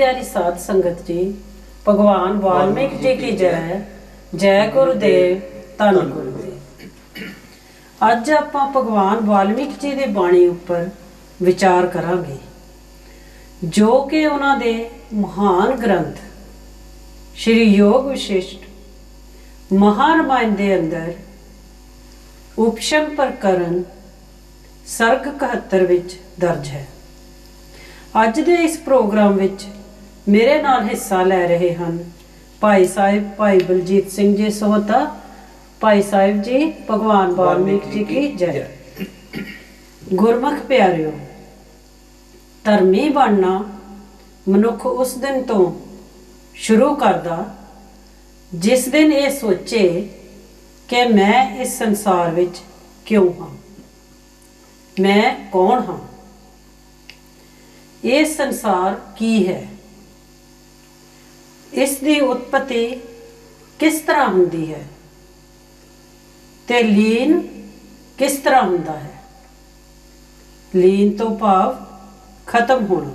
प्यारी साध संगत जी, भगवान वाल्मीकि जी की जय। जय गुरुदेव, धन गुरुदेव। अज आपां भगवान वाल्मीकि जी दे बाणी उपर विचार करांगे, जो कि उन्हां दे महान ग्रंथ श्री योग विशिष्ट महारामायण दे अंदर उपशम प्रकरण सर्ग 71 विच दर्ज है। अज दे इस प्रोग्राम विच मेरे नाल हिस्सा लै रहे हैं भाई साहिब भाई बलजीत सिंह जी सोहता। भाई साहिब जी, भगवान वाल्मीकि जी की जय। गुरमुख प्यारिओ, धर्मी बनना मनुख उस दिन तो शुरू करदा जिस दिन ये सोचे कि मैं इस संसार विच क्यों हाँ, मैं कौन हाँ, ये संसार की है, इसकी उत्पत्ति किस तरह हुंदी है ते लीन किस तरह हुंदा है। लीन तो भाव खत्म होना।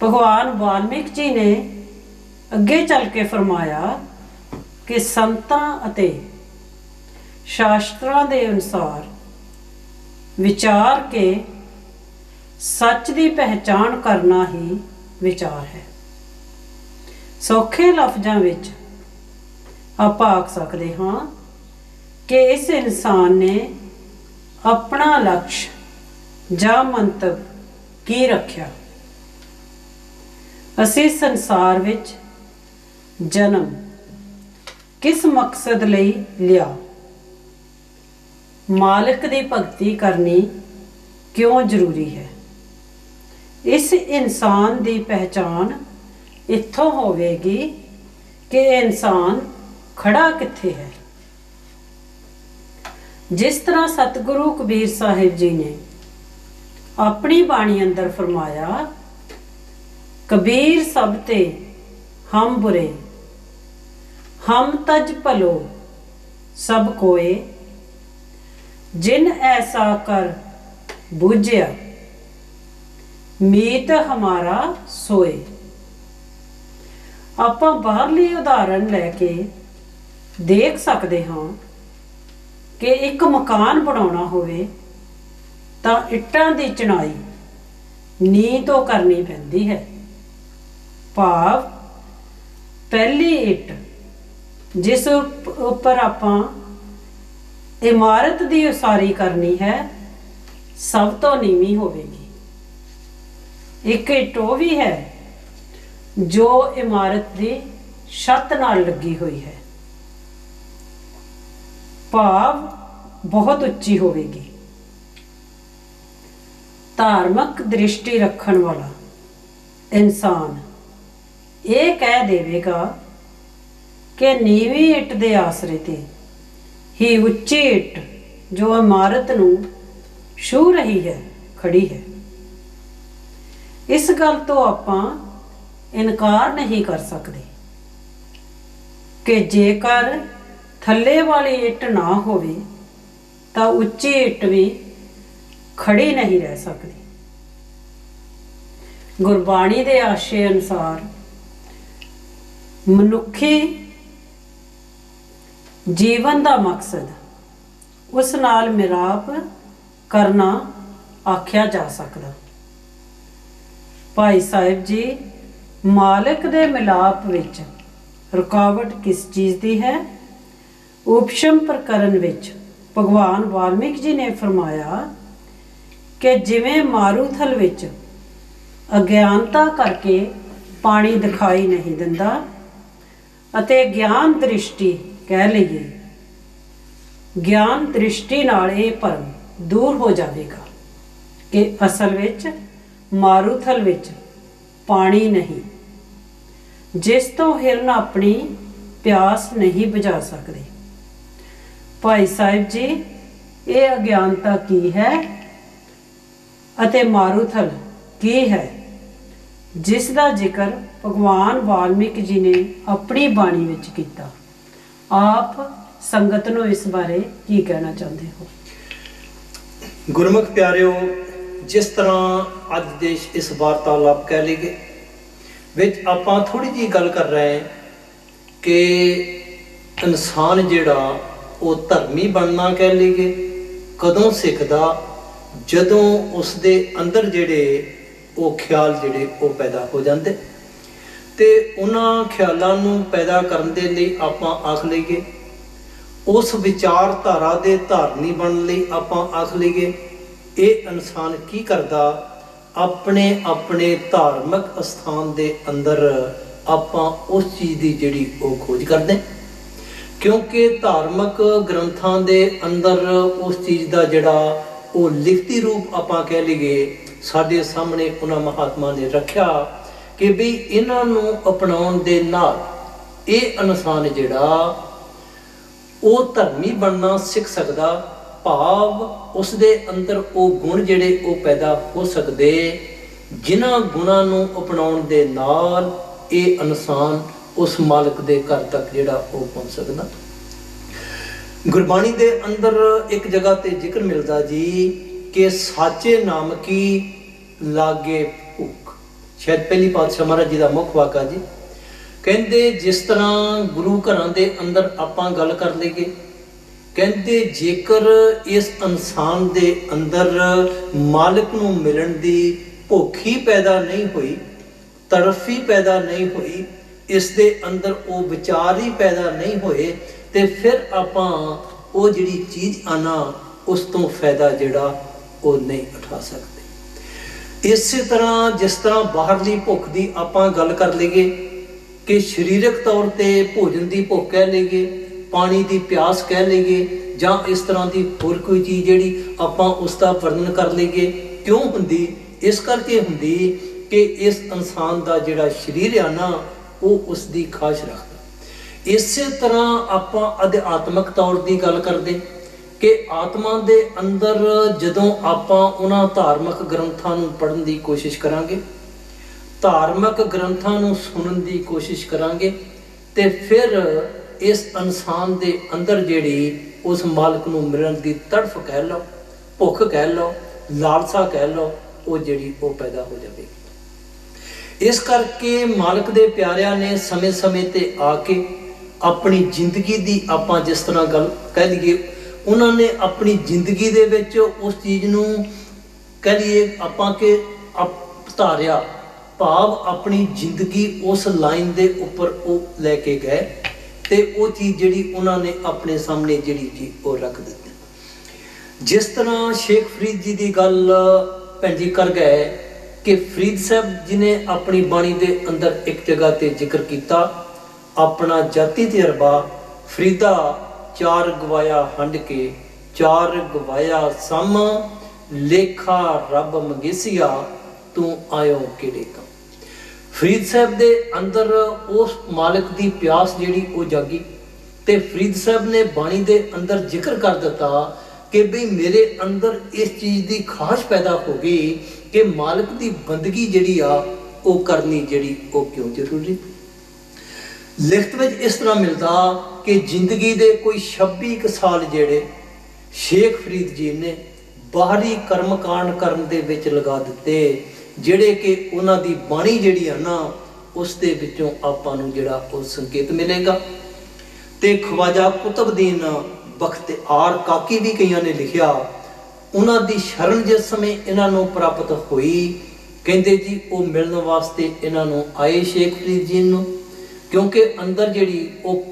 भगवान वाल्मीकि जी ने अगे चल के फरमाया कि संतां अते शास्त्रां दे अनुसार विचार के सच की पहचान करना ही विचार है। सौखे लफ्जां विच आपां आख सकते हाँ कि इस इंसान ने अपना लक्ष्य जां मंतव की रखिया। असीं संसार विच जन्म किस मकसद लई लिया, मालिक की भगती करनी क्यों जरूरी है। इस इंसान की पहचान इत्थों होवेगी कि इंसान खड़ा कित्थे है। जिस तरह सतगुरु कबीर साहिब जी ने अपनी बाणी अंदर फरमाया, कबीर सब ते हम बुरे, हम तज भलो सब कोए, जिन ऐसा कर बूझिया मीत हमारा सोए। आपां बाहरली उदाहरण लैके देख सकते हाँ कि एक मकान बनाना होवे तां इट्टां दी चढ़ाई नींह तो करनी पैंदी है। भाव पहली इट जिस उपर आपां इमारत की उसारी करनी है सब तो नीवीं होवेगी। एक इट वो भी है जो इमारत की छत नाल लगी हुई है, भाव बहुत उच्ची होवेगी। धार्मिक दृष्टि रखण वाला इंसान ये कह देवेगा कि नीवीं इट दे आसरे ते ही उच्ची इट जो इमारत नूं छू रही है खड़ी है। इस गल तो आपां इनकार नहीं कर सकते कि जेकर थल्ले वाली इट ना होवे तां उच्ची इट भी खड़ी नहीं रह सकती। गुरबाणी दे आशे अनुसार मनुखी जीवन का मकसद उस नाल मिलाप करना आख्या जा सकदा। भाई साहिब जी, मालिक दे मिलाप विच रुकावट किस चीज़ की है। उपशम प्रकरण विच भगवान वाल्मीकि जी ने फरमाया कि जिवें मारूथल विच अज्ञानता करके पानी दिखाई नहीं दिंदा अते ज्ञान दृष्टि कह लईए, ज्ञान दृष्टि नाल ये भरम दूर हो जाएगा कि असल विच मारूथल विच पानी नहीं, जिस तो हिरन अपनी प्यास नहीं बुझा सकते। भाई साहिब जी, ये अज्ञानता की है अते मारूथल की है, जिसका जिक्र भगवान वाल्मीकि जी ने अपनी बाणी विच कीता। आप संगत नूं इस बारे की कहना चाहते हो। गुरमुख प्यारिओ, जिस तरह अज दे इस वार्तालाप कह लीए ਵਿੱਚ ਆਪਾਂ ਥੋੜ੍ਹੀ ਜਿਹੀ ਗੱਲ ਕਰ ਰਹੇ ਹਾਂ ਕਿ ਇਨਸਾਨ ਜਿਹੜਾ ਉਹ ਧਰਮੀ ਬਣਨਾ ਕਹਿ ਲਈਏ ਕਦੋਂ ਸਿੱਖਦਾ, ਜਦੋਂ ਉਸ ਦੇ ਅੰਦਰ ਜਿਹੜੇ ਉਹ ਖਿਆਲ ਜਿਹੜੇ ਉਹ ਪੈਦਾ ਹੋ ਜਾਂਦੇ। ਤੇ ਉਹਨਾਂ ਖਿਆਲਾਂ ਨੂੰ ਪੈਦਾ ਕਰਨ ਦੇ ਲਈ ਆਪਾਂ ਆਖ ਲਈਏ, ਉਸ ਵਿਚਾਰਧਾਰਾ ਦੇ ਧਾਰਨੀ ਬਣਨ ਲਈ ਆਪਾਂ ਆਖ ਲਈਏ, ਇਹ ਇਨਸਾਨ ਕੀ ਕਰਦਾ, ਆਪਣੇ ਆਪਣੇ ਧਾਰਮਿਕ ਅਸਥਾਨ ਦੇ ਅੰਦਰ ਆਪਾਂ ਉਸ ਚੀਜ਼ ਦੀ ਜਿਹੜੀ ਉਹ ਖੋਜ ਕਰਦੇ, ਕਿਉਂਕਿ ਧਾਰਮਿਕ ਗ੍ਰੰਥਾਂ ਦੇ ਅੰਦਰ ਉਸ ਚੀਜ਼ ਦਾ ਜਿਹੜਾ ਉਹ ਲਿਖਤੀ ਰੂਪ ਆਪਾਂ ਕਹਿ ਲਈਏ ਸਾਡੇ ਸਾਹਮਣੇ ਉਹਨਾਂ ਮਹਾਤਮਾ ਨੇ ਰੱਖਿਆ ਕਿ ਵੀ ਇਹਨਾਂ ਨੂੰ ਅਪਣਾਉਣ ਦੇ ਨਾਲ ਇਹ ਇਨਸਾਨ ਜਿਹੜਾ ਉਹ ਧਰਮੀ ਬਣਨਾ ਸਿੱਖ ਸਕਦਾ, ਭਾਵ ਉਸ ਦੇ ਅੰਦਰ ਉਹ ਗੁਣ ਜਿਹੜੇ ਉਹ ਪੈਦਾ ਹੋ ਸਕਦੇ ਜਿਨ੍ਹਾਂ ਗੁਣਾਂ ਨੂੰ ਅਪਣਾਉਣ ਦੇ ਨਾਲ ਇਹ ਇਨਸਾਨ ਉਸ ਮਾਲਕ ਦੇ ਘਰ ਤੱਕ ਜਿਹੜਾ ਉਹ ਪਹੁੰਚ ਸਕਦਾ। ਗੁਰਬਾਣੀ ਦੇ ਅੰਦਰ ਇੱਕ ਜਗ੍ਹਾ ਤੇ ਜ਼ਿਕਰ ਮਿਲਦਾ ਜੀ ਕਿ ਸਾਚੇ ਨਾਮ ਕੀ ਲਾਗੇ ਭੁੱਖ, ਸ਼ਾਇਦ ਪਹਿਲੀ ਪਾਤਸ਼ਾਹ ਮਹਾਰਾਜ ਜੀ ਦਾ ਮੁੱਖ ਵਾਕਾ ਜੀ। ਕਹਿੰਦੇ ਜਿਸ ਤਰ੍ਹਾਂ ਗੁਰੂ ਘਰਾਂ ਦੇ ਅੰਦਰ ਆਪਾਂ ਗੱਲ ਕਰ ਲਈਏ, ਕਹਿੰਦੇ ਜੇਕਰ ਇਸ ਇਨਸਾਨ ਦੇ ਅੰਦਰ ਮਾਲਕ ਨੂੰ ਮਿਲਣ ਦੀ ਭੁੱਖ ਹੀ ਪੈਦਾ ਨਹੀਂ ਹੋਈ, ਤੜਫ ਹੀ ਪੈਦਾ ਨਹੀਂ ਹੋਈ, ਇਸ ਦੇ ਅੰਦਰ ਉਹ ਵਿਚਾਰ ਹੀ ਪੈਦਾ ਨਹੀਂ ਹੋਏ, ਤੇ ਫਿਰ ਆਪਾਂ ਉਹ ਜਿਹੜੀ ਚੀਜ਼ ਆਣਾ ਉਸ ਤੋਂ ਫਾਇਦਾ ਜਿਹੜਾ ਉਹ ਨਹੀਂ ਉਠਾ ਸਕਦੇ। ਇਸੇ ਤਰ੍ਹਾਂ ਜਿਸ ਤਰ੍ਹਾਂ ਬਾਹਰਲੀ ਭੁੱਖ ਦੀ ਆਪਾਂ ਗੱਲ ਕਰ ਲਈਏ ਕਿ ਸਰੀਰਕ ਤੌਰ ਤੇ ਭੋਜਨ ਦੀ ਭੁੱਖ ਕਹਿ ਲਈਏ, ਪਾਣੀ ਦੀ ਪਿਆਸ ਕਹਿ ਲਈਏ, ਜਾਂ ਇਸ ਤਰ੍ਹਾਂ ਦੀ ਹੋਰ ਕੋਈ ਚੀਜ਼ ਜਿਹੜੀ ਆਪਾਂ ਉਸ ਦਾ ਵਰਣਨ ਕਰ ਲਈਏ, ਕਿਉਂ ਹੁੰਦੀ? ਇਸ ਕਰਕੇ ਹੁੰਦੀ ਕਿ ਇਸ ਇਨਸਾਨ ਦਾ ਜਿਹੜਾ ਸਰੀਰ ਆ ਨਾ ਉਹ ਉਸ ਦੀ ਖਾਸ਼ ਰੱਖਦਾ। ਇਸੇ ਤਰ੍ਹਾਂ ਆਪਾਂ ਅਧਿਆਤਮਿਕ ਤੌਰ ਦੀ ਗੱਲ ਕਰਦੇ ਕਿ ਆਤਮਾ ਦੇ ਅੰਦਰ ਜਦੋਂ ਆਪਾਂ ਉਹਨਾਂ ਧਾਰਮਿਕ ਗ੍ਰੰਥਾਂ ਨੂੰ ਪੜ੍ਹਨ ਦੀ ਕੋਸ਼ਿਸ਼ ਕਰਾਂਗੇ, ਧਾਰਮਿਕ ਗ੍ਰੰਥਾਂ ਨੂੰ ਸੁਣਨ ਦੀ ਕੋਸ਼ਿਸ਼ ਕਰਾਂਗੇ, ਤੇ ਫਿਰ ਇਸ ਇਨਸਾਨ ਦੇ ਅੰਦਰ ਜਿਹੜੀ ਉਸ ਮਾਲਕ ਨੂੰ ਮਿਲਣ ਦੀ ਤੜਫ ਕਹਿ ਲਓ, ਭੁੱਖ ਕਹਿ ਲਓ, ਲਾਲਸਾ ਕਹਿ ਲਓ, ਉਹ ਜਿਹੜੀ ਉਹ ਪੈਦਾ ਹੋ ਜਾਵੇਗੀ। ਇਸ ਕਰਕੇ ਮਾਲਕ ਦੇ ਪਿਆਰਿਆਂ ਨੇ ਸਮੇਂ-ਸਮੇਂ ਤੇ ਆ ਕੇ ਆਪਣੀ ਜ਼ਿੰਦਗੀ ਦੀ ਆਪਾਂ ਜਿਸ ਤਰ੍ਹਾਂ ਗੱਲ ਕਹਿ ਲਈਏ, ਉਹਨਾਂ ਨੇ ਆਪਣੀ ਜ਼ਿੰਦਗੀ ਦੇ ਵਿੱਚ ਉਸ ਚੀਜ਼ ਨੂੰ ਕਹਿ ਲਈਏ ਆਪਾਂ ਕਿ ਧਾਰਿਆ, ਭਾਵ ਆਪਣੀ ਜ਼ਿੰਦਗੀ ਉਸ ਲਾਈਨ ਦੇ ਉੱਪਰ ਉਹ ਲੈ ਕੇ ਗਏ ਤੇ ਉਹ ਚੀਜ਼ ਜਿਹੜੀ ਉਹਨਾਂ ਨੇ ਆਪਣੇ ਸਾਹਮਣੇ ਜਿਹੜੀ ਚੀਜ਼ ਉਹ ਰੱਖ ਦਿੱਤੀ। ਜਿਸ ਤਰ੍ਹਾਂ ਸ਼ੇਖ ਫਰੀਦ ਜੀ ਦੀ ਗੱਲ ਭੈਣ ਜੀ ਕਰ ਗਏ ਕਿ ਫਰੀਦ ਸਾਹਿਬ ਜੀ ਨੇ ਆਪਣੀ ਬਾਣੀ ਦੇ ਅੰਦਰ ਇੱਕ ਜਗ੍ਹਾ ਤੇ ਜ਼ਿਕਰ ਕੀਤਾ, ਆਪਣਾ ਜਾਤੀ ਤਜਰਬਾ ਫਰੀਦਾ ਚਾਰ ਗਵਾਇਆ ਹੰਡ ਕੇ, ਚਾਰ ਗਵਾਇਆ ਸਮ ਲੇਖਾ ਰੱਬ ਮੰਗੇਸੀਆ, ਤੂੰ ਆਇਓ ਕਿਹੜੇ ਕੰਮ। ਫਰੀਦ ਸਾਹਿਬ ਦੇ ਅੰਦਰ ਉਸ ਮਾਲਕ ਦੀ ਪਿਆਸ ਜਿਹੜੀ ਉਹ ਜਾਗੀ ਤੇ ਫਰੀਦ ਸਾਹਿਬ ਨੇ ਬਾਣੀ ਦੇ ਅੰਦਰ ਜ਼ਿਕਰ ਕਰ ਦਿੱਤਾ ਕਿ ਬਈ ਮੇਰੇ ਅੰਦਰ ਇਸ ਚੀਜ਼ ਦੀ ਖਾਸ਼ ਪੈਦਾ ਹੋ ਗਈ ਕਿ ਮਾਲਕ ਦੀ ਬੰਦਗੀ ਜਿਹੜੀ ਆ ਉਹ ਕਰਨੀ ਜਿਹੜੀ ਉਹ ਕਿਉਂ ਜ਼ਰੂਰੀ। ਲਿਖਤ ਵਿੱਚ ਇਸ ਤਰ੍ਹਾਂ ਮਿਲਦਾ ਕਿ ਜ਼ਿੰਦਗੀ ਦੇ ਕੋਈ 26 ਸਾਲ ਜਿਹੜੇ ਸ਼ੇਖ ਫਰੀਦ ਜੀ ਨੇ ਬਾਹਰੀ ਕਰਮਕਾਂਡ ਕਰਨ ਦੇ ਵਿੱਚ ਲਗਾ ਦਿੱਤੇ, ਜਿਹੜੇ ਕਿ ਉਹਨਾਂ ਦੀ ਬਾਣੀ ਜਿਹੜੀ ਆ ਨਾ ਉਸ ਦੇ ਵਿੱਚੋਂ ਆਪਾਂ ਨੂੰ ਜਿਹੜਾ ਉਹ ਸੰਕੇਤ ਮਿਲੇਗਾ। ਤੇ ਖਵਾਜਾ ਕੁਤਬਦੀਨ ਬਖਤਿਆਰ ਕਾਕੀ ਵੀ ਕਈਆਂ ਨੇ ਲਿਖਿਆ, ਉਹਨਾਂ ਦੀ ਸ਼ਰਨ ਜਿਸ ਸਮੇਂ ਇਹਨਾਂ ਨੂੰ ਪ੍ਰਾਪਤ ਹੋਈ, ਕਹਿੰਦੇ ਜੀ ਉਹ ਮਿਲਣ ਵਾਸਤੇ ਇਹਨਾਂ ਨੂੰ ਆਏ ਸ਼ੇਖ ਫਰੀਦ ਜੀ ਨੂੰ, ਕਿਉਂਕਿ ਅੰਦਰ ਜਿਹੜੀ ਉਹ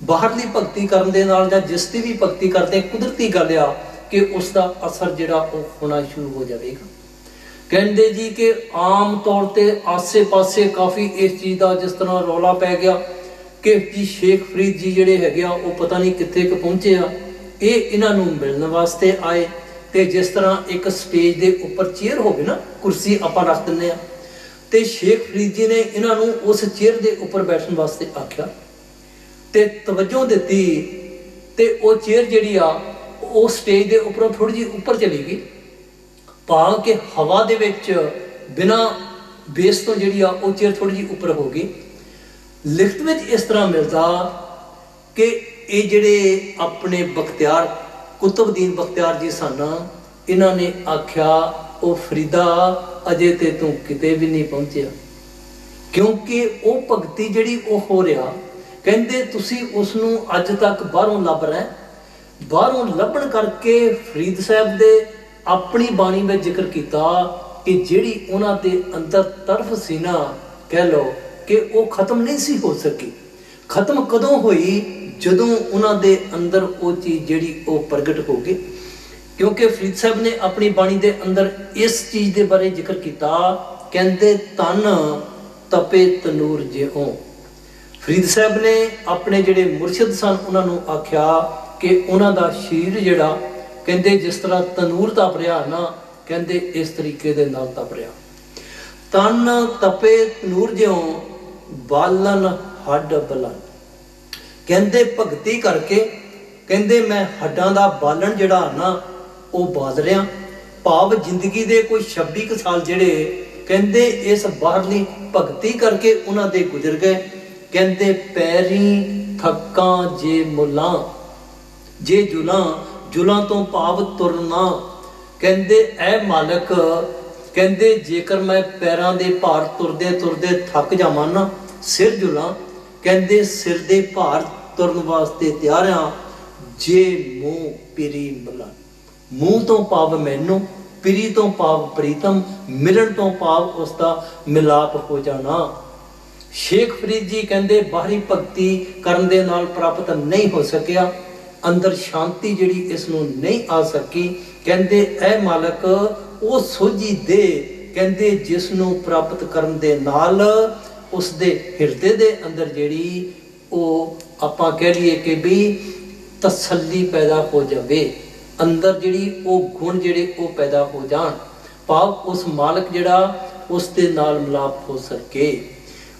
ਬਾਹਰਲੀ ਭਗਤੀ ਕਰਨ ਦੇ ਨਾਲ ਜਾਂ ਜਿਸ ਦੀ ਵੀ ਭਗਤੀ ਕਰਦੇ ਕੁਦਰਤੀ ਗੱਲ ਆ ਕਿ ਉਸ ਦਾ ਅਸਰ ਜਿਹੜਾ ਉਹ ਹੋਣਾ ਸ਼ੁਰੂ ਹੋ ਜਾਵੇਗਾ। ਕਹਿੰਦੇ ਜੀ ਕਿ ਆਮ ਤੌਰ ਤੇ ਆਸੇ-ਪਾਸੇ ਕਾਫੀ ਇਸ ਚੀਜ਼ ਦਾ ਜਿਸ ਤਰ੍ਹਾਂ ਰੌਲਾ ਪੈ ਗਿਆ ਕਿ ਜੀ ਸ਼ੇਖ ਫਰੀਦ ਜੀ ਜਿਹੜੇ ਹੈਗੇ ਆ ਉਹ ਪਤਾ ਨਹੀਂ ਕਿੱਥੇ ਕੁ ਪਹੁੰਚੇ ਆ, ਇਹ ਇਹਨਾਂ ਨੂੰ ਮਿਲਣ ਵਾਸਤੇ ਆਏ। ਤੇ ਜਿਸ ਤਰ੍ਹਾਂ ਇੱਕ ਸਟੇਜ ਦੇ ਉੱਪਰ ਚੇਅਰ ਹੋਵੇ ਨਾ, ਕੁਰਸੀ ਆਪਾਂ ਰੱਖ ਦਿੰਦੇ ਆ, ਤੇ ਸ਼ੇਖ ਫਰੀਦ ਜੀ ਨੇ ਇਹਨਾਂ ਨੂੰ ਉਸ ਚੇਅਰ ਦੇ ਉੱਪਰ ਬੈਠਣ ਵਾਸਤੇ ਆਖਿਆ ਤੇ ਤਵੱਜੋ ਦਿੱਤੀ, ਤੇ ਉਹ ਚੇਅਰ ਜਿਹੜੀ ਆ ਉਹ ਸਟੇਜ ਦੇ ਉੱਪਰੋਂ ਥੋੜੀ ਜਿਹੀ ਉੱਪਰ ਚਲੀ ਗਈ, ਭਾਵ ਕਿ ਹਵਾ ਦੇ ਵਿੱਚ ਬਿਨਾਂ ਬੇਸ ਤੋਂ ਜਿਹੜੀ ਆ ਉਹ ਚੇਅਰ ਥੋੜੀ ਜਿਹੀ ਉੱਪਰ ਹੋ ਗਈ। ਲਿਖਤ ਵਿੱਚ ਇਸ ਤਰ੍ਹਾਂ ਮਿਲਦਾ ਕਿ ਇਹ ਜਿਹੜੇ ਆਪਣੇ ਬਖਤਿਆਰ ਕੁਤਬਦੀਨ ਬਖਤਿਆਰ ਜੀ ਸਨ, ਇਹਨਾਂ ਨੇ ਆਖਿਆ ਉਹ ਫਰੀਦਾ ਅਜੇ ਤੇ ਤੂੰ ਕਿਤੇ ਵੀ ਨਹੀਂ ਪਹੁੰਚਿਆ, क्योंकि वो भगती जिहड़ी वो हो रहा, कहंदे तुसी उसनूं अज तक बाहरों लभ रहे, बाहरों लभण करके फरीद साहब दे अपनी बाणी में जिक्र किया कि जिहड़ी उन्हां दे अंदर तड़फ सी ना, कह लो कि वो खत्म नहीं सी हो सकी। खत्म कदों हुई? जदों उन्हां दे अंदर वो चीज़ जिहड़ी वो प्रगट हो गई। क्योंकि फरीद साहब ने अपनी बाणी दे अंदर इस चीज़ के बारे जिक्र किया, कहंदे तन तपे तनूर जिहों। फरीद साहब ने अपने जिहड़े मुरशद सन उन्होंने आख्या कि उन्हां दा शरीर जिहड़ा, कहंदे जिस तरह तनूर तप रहा ना, कहंदे इस तरीके दे नाल तप रहा। तन तपे तनूर जिहों बालन हड्ड बलन। कहंदे भगती करके, कहंदे मैं हड्डां दा बालन जिहड़ा ना वो बाल रहा। भाव जिंदगी दे कोई 26 साल जिहड़े, कहंदे इस बाहरली भगती करके उन्हां दे गुजर गए। कहंदे पैरी थक्कां जे मुलां, जे जुलां, जुलां तो भाव तुरना। कहंदे ऐ मालक, कहंदे जेकर मैं पैरां दे भार तुरदे तुरदे थक जावां ना, सिर जुलां, कहंदे सिर दे भार तुरन वास्ते तैयार हां। जे मूंह पिरी मिलन, मूँह तो भाव मैनू, पिरी तो भाव प्रीतम, मिलन तो भाव उसका मिलाप हो जाना। शेख फरीद जी कहंदे बाहरी भगती करन दे नाल प्राप्त नहीं हो सकिया, अंदर शांति जिहड़ी इसनूं नहीं आ सकी। कहंदे ऐ मालक वो सोझी दे, कहंदे जिसनूं प्राप्त करन दे नाल उस दे हिरदे दे अंदर जिहड़ी वो आपां कह लईए कि भी तसल्ली पैदा हो जावे, अंदर जिहड़ी वो गुण जिहड़े वो पैदा हो जाण, भाव उस मालक जिहड़ा उस दे नाल मिलाप हो सके।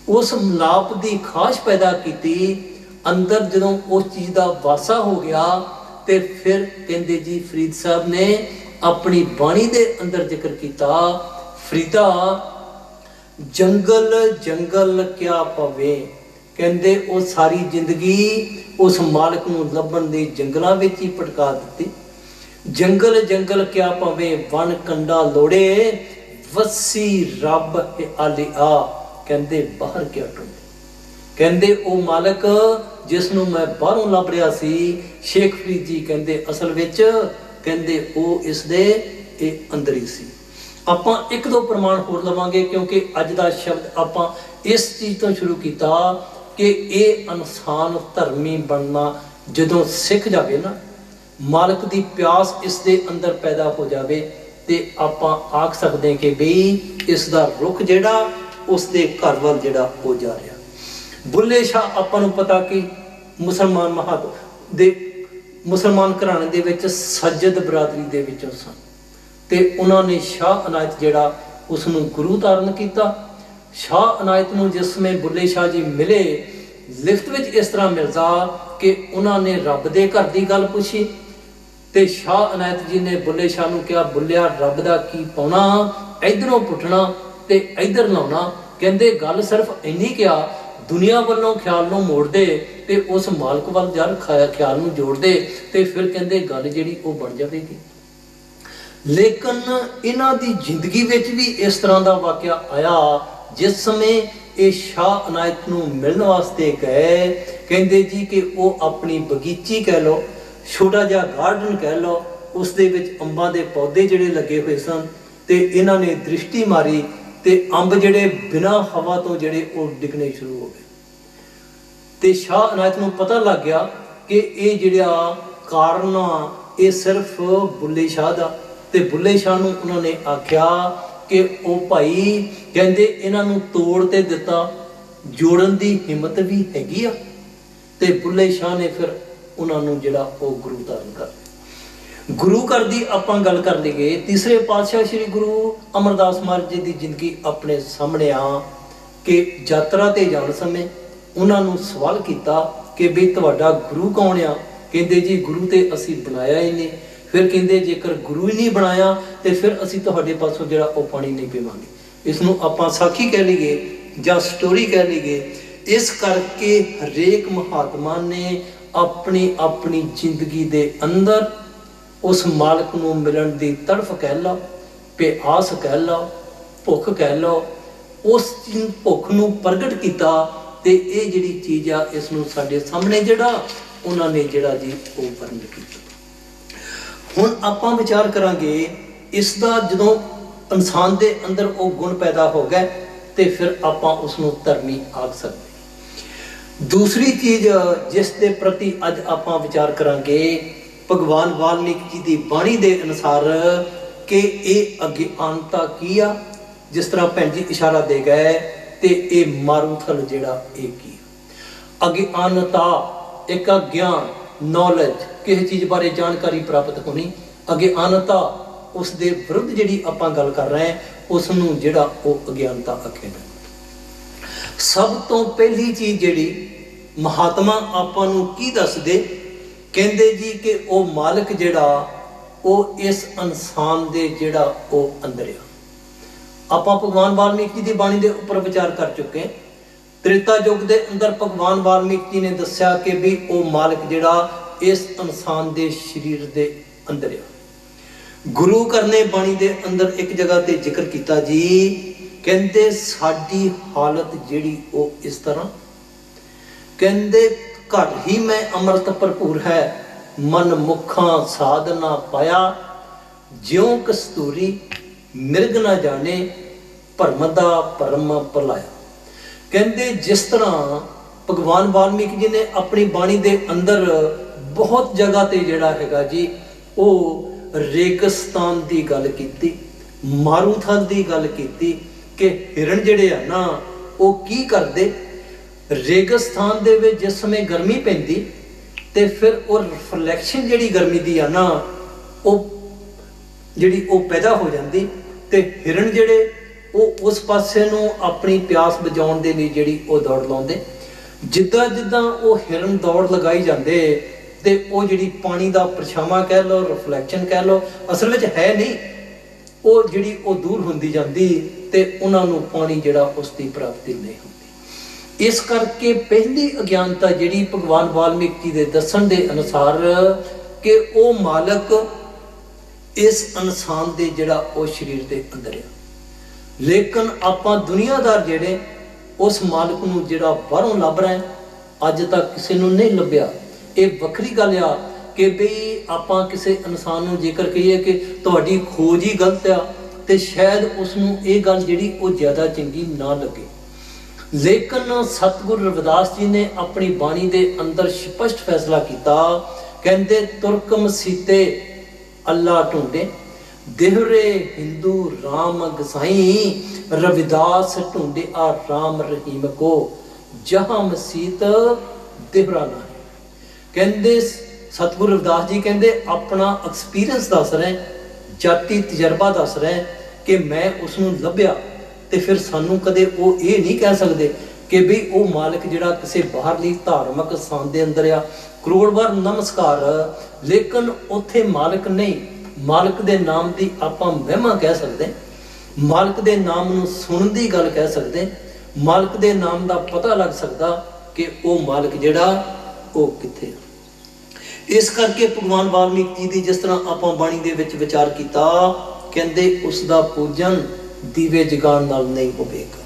उस मिलाप की खाश पैदा की, अंदर जदों उस चीज़ का वासा हो गया तो फिर कहंदे जी फरीद साहब ने अपनी बाणी दे अंदर जिक्र किया, फरीदा जंगल जंगल क्या पवे। कहंदे वो सारी जिंदगी उस मालक नूं लभण दे जंगलों विच ही भटका दित्ती। जंगल जंगल क्या पवे वन कंडा लोड़े, वसी रब आलिया। कहंदे बाहर क्या ढूंढे। कहंदे ओ मालक जिसनों मैं बाहरों लभ रहा सी, शेख फरीद जी कहंदे असल विच कहंदे ओ इस दे अंदर ही सी। आपां एक दो प्रमाण होर लवांगे क्योंकि अज दा शब्द आपां इस चीज़ तो शुरू किया कि ये इंसान धर्मी बनना जदों सिख जाए ना, मालक की प्यास इस दे अंदर पैदा हो जाए तो आपां आख सकते हैं कि बई इसका रुख जिहड़ा उस दे घर वाल जिहड़ा हो जा रहा। बुल्ले शाह आपां नूं पता कि मुसलमान महात दे मुसलमान घराने दे विच सज्जद बरादरी दे विचों सन ते उन्होंने शाह अनायत जिहड़ा उसनूं गुरु धारण किया। शाह अनायत नूं जिस समय बुल्ले शाह जी मिले, लिफ्ट विच इस तरह मिलदा कि उन्होंने रब दे घर दी गल पूछी ते शाह अनायत जी ने बुल्ले शाह नूं कहा, बुल्लिया रब दा की पाउणा, इधरों पुटना ते इधर लाउणा। कहंदे गल सिर्फ इन्नी कहा, दुनिया वालों ख्याल नूं मोड़ दे ते उस मालक वाल जर ख्याल नूं जोड़ दे ते फिर कहंदे गल जिहड़ी वो बन जाएगी। लेकिन इन्हां दी जिंदगी विच भी इस तरह का वाकया आया जिस समय ये शाह अनायत नूं मिलण वास्ते गए। कहंदे जी कि वो अपनी बगीची कह लो, छोटा जिहा गार्डन कह लो, उस दे विच अंबां दे पौधे जिहड़े लगे हुए सन ते इन्हां ने दृष्टि मारी ते अंब जिहड़े बिना हवा तो जिहड़े वो डिगने शुरू हो गए ते शाह अनायत नूं पता लग गया कि ये जिहड़ा कारण आ ये सिर्फ बुल्ले शाह दा। ते बुल्ले शाह नूं उन्होंने आख्या कि ओ भाई कहंदे इन्हां नूं तोड़ ते दिता, जोड़न दी हिम्मत भी हैगी आ। ते बुल्ले शाह ने फिर उन्होंने जिहड़ा वो गुरु धारण कर लिया। गुरु घर दी आपां गल कर लईए, तीसरे पातशाह श्री गुरु अमरदास महाराज जी की जिंदगी अपने सामने आ कि यात्रा ते जाण समय उन्होंने सवाल किया कि भी तुहाडा गुरु कौन आ। कहंदे जी गुरु ते असीं बनाया ही नहीं। फिर कहंदे जेकर गुरु ही नहीं बनाया तो फिर असीं तुहाडे पासों जिहड़ा वो पानी नहीं पीवांगे। इसनूं आपां साखी कह लईए जां स्टोरी कह लईए। इस करके हरेक महात्मा ने अपनी अपनी जिंदगी दे अंदर उस मालक नूं मिलण दी तड़फ कह लो, प्यास कह लो, भुख कह लो, ਉਸ ਭੁੱਖ ਨੂੰ ਪ੍ਰਗਟ ਕੀਤਾ ਤੇ ਇਹ ਜਿਹੜੀ ਚੀਜ਼ ਆ ਇਸ ਨੂੰ ਸਾਡੇ ਸਾਹਮਣੇ ਜਿਹੜਾ ਉਹਨਾਂ ਨੇ ਜਿਹੜਾ ਜੀ ਉਹ ਵਰਣਨ ਕੀਤਾ। ਹੁਣ ਆਪਾਂ ਵਿਚਾਰ ਕਰਾਂਗੇ ਇਸ ਦਾ ਜਦੋਂ ਇਨਸਾਨ ਦੇ ਅੰਦਰ ਉਹ ਗੁਣ ਪੈਦਾ ਹੋ ਗਏ ਤੇ ਫਿਰ ਆਪਾਂ ਉਸ ਨੂੰ ਧਰਮੀ ਆਖ ਸਕਦੇ। ਦੂਸਰੀ ਚੀਜ਼ ਜਿਸ ਦੇ ਪ੍ਰਤੀ ਅੱਜ ਆਪਾਂ ਵਿਚਾਰ ਕਰਾਂਗੇ ਭਗਵਾਨ ਵਾਲਮੀਕ ਜੀ ਦੀ ਬਾਣੀ ਦੇ ਅਨੁਸਾਰ ਕਿ ਇਹ ਅਗਿਆਨਤਾ ਕੀ ਆ, ਜਿਸ ਤਰ੍ਹਾਂ ਭੈਣ ਜੀ ਇਸ਼ਾਰਾ ਦੇ ਗਏ ਤੇ ਇਹ ਮਾਰੂਥਲ ਜਿਹੜਾ ਇਹ ਕੀ ਅਗਿਆਨਤਾ ਇੱਕ ਗਿਆਨ ਨੌਲੇਜ ਕਿਸੇ ਚੀਜ਼ ਬਾਰੇ ਜਾਣਕਾਰੀ ਪ੍ਰਾਪਤ ਹੋਣੀ। ਅਗਿਆਨਤਾ ਉਸ ਦੇ ਵਿਰੁੱਧ ਜਿਹੜੀ ਆਪਾਂ ਗੱਲ ਕਰ ਰਹੇ ਹਾਂ ਉਸ ਨੂੰ ਜਿਹੜਾ ਉਹ ਅਗਿਆਨਤਾ ਆਖਿਆ ਜਾਂਦਾ। ਸਭ ਤੋਂ ਪਹਿਲੀ ਚੀਜ਼ ਜਿਹੜੀ ਮਹਾਤਮਾ ਆਪਾਂ ਨੂੰ ਕੀ ਦੱਸਦੇ, ਕਹਿੰਦੇ ਜੀ ਕਿ ਉਹ ਮਾਲਕ ਜਿਹੜਾ ਉਹ ਇਸ ਇਨਸਾਨ ਦੇ ਜਿਹੜਾ ਉਹ ਅੰਦਰ ਆ। ਆਪਾਂ ਭਗਵਾਨ ਵਾਲਮੀਕ ਜੀ ਦੀ ਬਾਣੀ ਦੇ ਉੱਪਰ ਵਿਚਾਰ ਕਰ ਚੁੱਕੇ ਹਾਂ। ਤ੍ਰੇਤਾ ਯੁੱਗ ਦੇ ਅੰਦਰ ਭਗਵਾਨ ਵਾਲਮੀਕ ਜੀ ਨੇ ਦੱਸਿਆ ਕਿ ਵੀ ਉਹ ਮਾਲਕ ਜਿਹੜਾ ਇਸ ਇਨਸਾਨ ਦੇ ਸਰੀਰ ਦੇ ਅੰਦਰ ਆ। ਗੁਰੂ ਘਰ ਨੇ ਬਾਣੀ ਦੇ ਅੰਦਰ ਇੱਕ ਜਗ੍ਹਾ ਤੇ ਜ਼ਿਕਰ ਕੀਤਾ ਜੀ, ਕਹਿੰਦੇ ਸਾਡੀ ਹਾਲਤ ਜਿਹੜੀ ਉਹ ਇਸ ਤਰ੍ਹਾਂ, ਕਹਿੰਦੇ ਘਰ ਹੀ ਮੈਂ ਅੰਮ੍ਰਿਤ ਭਰਪੂਰ ਹੈ, ਮਨ ਮੁਖਾਂ ਸਾਧ ਨਾ ਪਾਇਆ, ਜਿਉਂ ਕਸਤੂਰੀ ਮਿਰਗ ਨਾ ਜਾਣੇ, ਭਰਮ ਦਾ ਭਰਮ ਭੁਲਾਇਆ। ਕਹਿੰਦੇ ਜਿਸ ਤਰ੍ਹਾਂ ਭਗਵਾਨ ਵਾਲਮੀਕ ਜੀ ਨੇ ਆਪਣੀ ਬਾਣੀ ਦੇ ਅੰਦਰ ਬਹੁਤ ਜਗ੍ਹਾ ਤੇ ਜਿਹੜਾ ਹੈਗਾ ਜੀ ਉਹ ਰੇਗਿਸਤਾਨ ਦੀ ਗੱਲ ਕੀਤੀ, ਮਾਰੂਥਲ ਦੀ ਗੱਲ ਕੀਤੀ ਕਿ ਹਿਰਨ ਜਿਹੜੇ ਆ ਨਾ ਉਹ ਕੀ ਕਰਦੇ, ਰੇਗਿਸਤਾਨ ਦੇ ਵਿੱਚ ਜਿਸ ਸਮੇਂ ਗਰਮੀ ਪੈਂਦੀ ਤੇ ਫਿਰ ਉਹ ਰਿਫਲੈਕਸ਼ਨ ਜਿਹੜੀ ਗਰਮੀ ਦੀ ਆ ਨਾ ਉਹ ਜਿਹੜੀ ਉਹ ਪੈਦਾ ਹੋ ਜਾਂਦੀ ਤੇ ਹਿਰਨ ਜਿਹੜੇ ਉਹ ਉਸ ਪਾਸੇ ਨੂੰ ਆਪਣੀ ਪਿਆਸ ਬੁਝਾਉਣ ਦੇ ਲਈ ਜਿਹੜੀ ਉਹ ਦੌੜ ਲਾਉਂਦੇ। ਜਿੱਦਾਂ ਜਿੱਦਾਂ ਉਹ ਹਿਰਨ ਦੌੜ ਲਗਾਈ ਜਾਂਦੇ ਤੇ ਉਹ ਜਿਹੜੀ ਪਾਣੀ ਦਾ ਪਰਛਾਵਾਂ ਕਹਿ ਲਓ, ਰਿਫਲੈਕਸ਼ਨ ਕਹਿ ਲਓ, ਅਸਲ ਵਿੱਚ ਹੈ ਨਹੀਂ, ਉਹ ਜਿਹੜੀ ਉਹ ਦੂਰ ਹੁੰਦੀ ਜਾਂਦੀ ਤੇ ਉਹਨਾਂ ਨੂੰ ਪਾਣੀ ਜਿਹੜਾ ਉਸ ਦੀ ਪ੍ਰਾਪਤੀ ਨਹੀਂ ਹੁੰਦੀ। ਇਸ ਕਰਕੇ ਪਹਿਲੀ ਅਗਿਆਨਤਾ ਜਿਹੜੀ ਭਗਵਾਨ ਵਾਲਮੀਕ ਜੀ ਦੇ ਦੱਸਣ ਦੇ ਅਨੁਸਾਰ ਕਿ ਉਹ ਮਾਲਕ ਇਸ ਇਨਸਾਨ ਦੇ ਜਿਹੜਾ ਉਹ ਸਰੀਰ ਦੇ ਅੰਦਰ ਆ, ਲੇਕਿਨ ਆਪਾਂ ਦੁਨੀਆਦਾਰ ਜਿਹੜੇ ਉਸ ਮਾਲਕ ਨੂੰ ਜਿਹੜਾ ਬਾਹਰੋਂ ਲੱਭ ਰਹੇ ਅੱਜ ਤੱਕ ਕਿਸੇ ਨੂੰ ਨਹੀਂ ਲੱਭਿਆ। ਇਹ ਵੱਖਰੀ ਗੱਲ ਆ ਕਿ ਬਈ ਆਪਾਂ ਕਿਸੇ ਇਨਸਾਨ ਨੂੰ ਜੇਕਰ ਕਹੀਏ ਕਿ ਤੁਹਾਡੀ ਖੋਜ ਹੀ ਗਲਤ ਆ ਤੇ ਸ਼ਾਇਦ ਉਸ ਨੂੰ ਇਹ ਗੱਲ ਜਿਹੜੀ ਉਹ ਜ਼ਿਆਦਾ ਚੰਗੀ ਨਾ ਲੱਗੇ। ਲੇਕਿਨ ਸਤਿਗੁਰੂ ਰਵਿਦਾਸ ਜੀ ਨੇ ਆਪਣੀ ਬਾਣੀ ਦੇ ਅੰਦਰ ਸਪਸ਼ਟ ਫੈਸਲਾ ਕੀਤਾ, ਕਹਿੰਦੇ ਤੁਰਕ ਮਸੀਤੇ ਅੱਲਾ ਢੂੰਡੇ, ਦੇਹਰੇ ਹਿੰਦੂ ਰਾਮ ਗਸਾਈ, ਰਵਿਦਾਸ ਢੂੰਡੇ ਆ ਰਾਮ ਰਹੀਮ ਕੋ, ਜਹਾਂ ਮਸੀਤ ਦੇਹਰਾ ਨਾ। ਕਹਿੰਦੇ ਸਤਿਗੁਰੂ ਰਵਿਦਾਸ ਜੀ ਕਹਿੰਦੇ ਆਪਣਾ ਐਕਸਪੀਰੀਅੰਸ ਦੱਸ ਰਹੇ, ਜਾਤੀ ਤਜਰਬਾ ਦੱਸ ਰਹੇ ਕਿ ਮੈਂ ਉਸ ਨੂੰ ਲੱਭਿਆ ਤੇ ਫਿਰ ਸਾਨੂੰ ਕਦੇ ਉਹ ਇਹ ਨਹੀਂ ਕਹਿ ਸਕਦੇ ਕਿ ਵੀ ਉਹ ਮਾਲਕ ਜਿਹੜਾ ਕਿਸੇ ਬਾਹਰਲੀ ਧਾਰਮਿਕ ਸਥਾਨ ਦੇ ਅੰਦਰ ਆ, ਕਰੋੜ ਵਾਰ ਨਮਸਕਾਰ, ਲੇਕਿਨ ਉੱਥੇ ਮਾਲਕ ਨਹੀਂ। ਮਾਲਕ ਦੇ ਨਾਮ ਦੀ ਆਪਾਂ ਮਹਿਮਾ ਕਹਿ ਸਕਦੇ, ਮਾਲਕ ਦੇ ਨਾਮ ਨੂੰ ਸੁਣਨ ਦੀ ਗੱਲ ਕਹਿ ਸਕਦੇ, ਮਾਲਕ ਦੇ ਨਾਮ ਦਾ ਪਤਾ ਲੱਗ ਸਕਦਾ ਕਿ ਉਹ ਮਾਲਕ ਜਿਹੜਾ ਉਹ ਕਿੱਥੇ ਆ। ਇਸ ਕਰਕੇ ਭਗਵਾਨ ਵਾਲਮੀਕ ਜੀ ਦੀ ਜਿਸ ਤਰ੍ਹਾਂ ਆਪਾਂ ਬਾਣੀ ਦੇ ਵਿੱਚ ਵਿਚਾਰ ਕੀਤਾ, ਕਹਿੰਦੇ ਉਸ ਦਾ ਪੂਜਨ ਦੀਵੇ ਜਗਾਉਣ ਨਾਲ ਨਹੀਂ ਹੋਵੇਗਾ।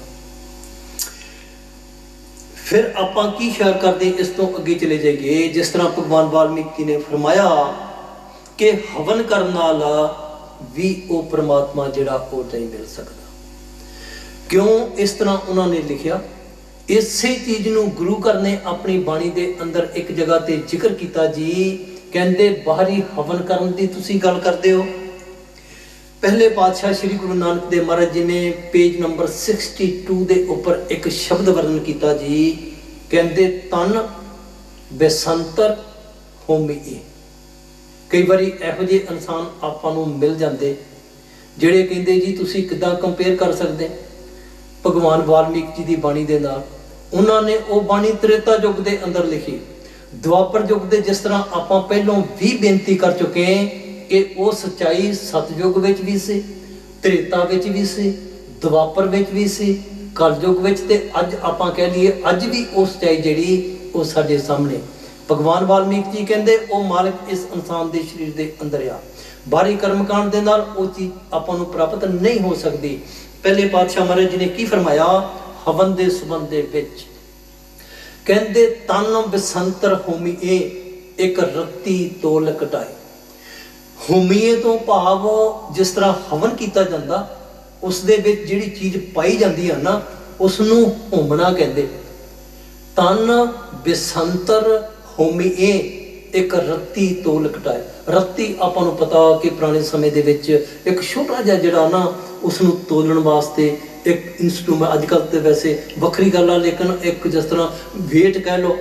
ਫਿਰ ਆਪਾਂ ਕੀ ਖਿਆਲ ਕਰਦੇ ਇਸ ਤੋਂ ਅੱਗੇ ਚਲੇ ਜਾਈਏ। ਜਿਸ ਤਰ੍ਹਾਂ ਭਗਵਾਨ ਵਾਲਮੀਕ ਜੀ ਨੇ ਫਰਮਾਇਆ ਕਿ ਹਵਨ ਕਰਨ ਨਾਲ ਵੀ ਉਹ ਪ੍ਰਮਾਤਮਾ ਜਿਹੜਾ ਉਹ ਨਹੀਂ ਮਿਲ ਸਕਦਾ। ਕਿਉਂ ਇਸ ਤਰ੍ਹਾਂ ਉਹਨਾਂ ਨੇ ਲਿਖਿਆ? ਇਸੇ ਚੀਜ਼ ਨੂੰ ਗੁਰੂ ਘਰ ਨੇ ਆਪਣੀ ਬਾਣੀ ਦੇ ਅੰਦਰ ਇੱਕ ਜਗ੍ਹਾ ਤੇ ਜ਼ਿਕਰ ਕੀਤਾ ਜੀ, ਕਹਿੰਦੇ ਬਾਹਰੀ ਹਵਨ ਕਰਨ ਦੀ ਤੁਸੀਂ ਗੱਲ ਕਰਦੇ ਹੋ। ਪਹਿਲੇ ਪਾਤਸ਼ਾਹ ਸ੍ਰੀ ਗੁਰੂ ਨਾਨਕ ਦੇਵ ਮਹਾਰਾਜ ਜੀ ਨੇ ਪੇਜ ਨੰਬਰ 62 ਦੇ ਉੱਪਰ ਇੱਕ ਸ਼ਬਦ ਵਰਣਨ ਕੀਤਾ ਜੀ, ਕਹਿੰਦੇ ਤਨ ਬੇਸੰਤਰ ਹੋਮੀਏ। ਕਈ ਵਾਰੀ ਇਹੋ ਜਿਹੇ ਇਨਸਾਨ ਆਪਾਂ ਨੂੰ ਮਿਲ ਜਾਂਦੇ ਜਿਹੜੇ ਕਹਿੰਦੇ ਜੀ ਤੁਸੀਂ ਕਿੱਦਾਂ ਕੰਪੇਅਰ ਕਰ ਸਕਦੇ ਭਗਵਾਨ ਵਾਲਮੀਕ ਜੀ ਦੀ ਬਾਣੀ ਦੇ ਨਾਲ। ਉਹਨਾਂ ਨੇ ਉਹ ਬਾਣੀ ਤ੍ਰੇਤਾ ਯੁੱਗ ਦੇ ਅੰਦਰ ਲਿਖੀ। ਦੁਆਪਰ ਯੁੱਗ ਦੇ ਜਿਸ ਤਰ੍ਹਾਂ ਆਪਾਂ ਪਹਿਲਾਂ ਵੀ ਬੇਨਤੀ ਕਰ ਚੁੱਕੇ ਹਾਂ ਕਿ ਉਹ ਸੱਚਾਈ ਸਤਯੁਗ ਵਿੱਚ ਵੀ ਸੀ, ਤ੍ਰੇਤਾ ਵਿੱਚ ਵੀ ਸੀ, ਦੁਆਪਰ ਵਿੱਚ ਵੀ ਸੀ, ਕਲਯੁਗ ਵਿੱਚ, ਤੇ ਅੱਜ ਆਪਾਂ ਕਹਿ ਲਈਏ ਅੱਜ ਵੀ ਉਹ ਸੱਚਾਈ ਜਿਹੜੀ ਉਹ ਸਾਡੇ ਸਾਹਮਣੇ। ਭਗਵਾਨ ਵਾਲਮੀਕ ਜੀ ਕਹਿੰਦੇ ਉਹ ਮਾਲਕ ਇਸ ਇਨਸਾਨ ਦੇ ਸਰੀਰ ਦੇ ਅੰਦਰ ਆ। ਬਾਹਰੀ ਕਰਮਕਾਂਡ ਦੇ ਨਾਲ ਉਹ ਚੀਜ਼ ਆਪਾਂ ਨੂੰ ਪ੍ਰਾਪਤ ਨਹੀਂ ਹੋ ਸਕਦੀ। ਪਹਿਲੇ ਪਾਤਸ਼ਾਹ ਮਹਾਰਾਜ ਜੀ ਨੇ ਕੀ ਫਰਮਾਇਆ ਹਵਨ ਦੇ ਸੰਬੰਧ ਦੇ ਵਿੱਚ? ਕਹਿੰਦੇ ਤਨ ਬਸੰਤਰ ਹੋਮੀਏ ਇੱਕ ਰੱਤੀ ਤੋਲ ਕਟਾਏ। ਹੋਮੀਏ ਤੋਂ ਭਾਵ ਜਿਸ ਤਰ੍ਹਾਂ ਹਵਨ ਕੀਤਾ ਜਾਂਦਾ ਉਸ ਦੇ ਵਿੱਚ ਜਿਹੜੀ ਚੀਜ਼ ਪਾਈ ਜਾਂਦੀ ਹੈ ਨਾ ਉਸ ਨੂੰ ਹੋਮਣਾ ਕਹਿੰਦੇ। ਤਨ ਬਸੰਤਰ ਹੋਮੀਏ ਇੱਕ ਰੱਤੀ ਤੋਲ ਕਟਾਏ। ਰੱਤੀ ਆਪਾਂ ਨੂੰ ਪਤਾ ਕਿ ਪੁਰਾਣੇ ਸਮੇਂ ਦੇ ਵਿੱਚ ਇੱਕ ਛੋਟਾ ਜਿਹਾ ਜਿਹੜਾ ਨਾ ਉਸ ਨੂੰ ਤੋਲਣ ਵਾਸਤੇ ਇੱਕ ਇੰਸਟਰੂਮੈਂਟ, ਅੱਜ ਕੱਲ੍ਹ ਤੇ ਵੈਸੇ ਵੱਖਰੀ ਗੱਲ ਆ, ਲੇਕਿਨ ਇੱਕ ਜਿਸ ਤਰ੍ਹਾਂ ਵੇਟ ਕਹਿ ਲਓ,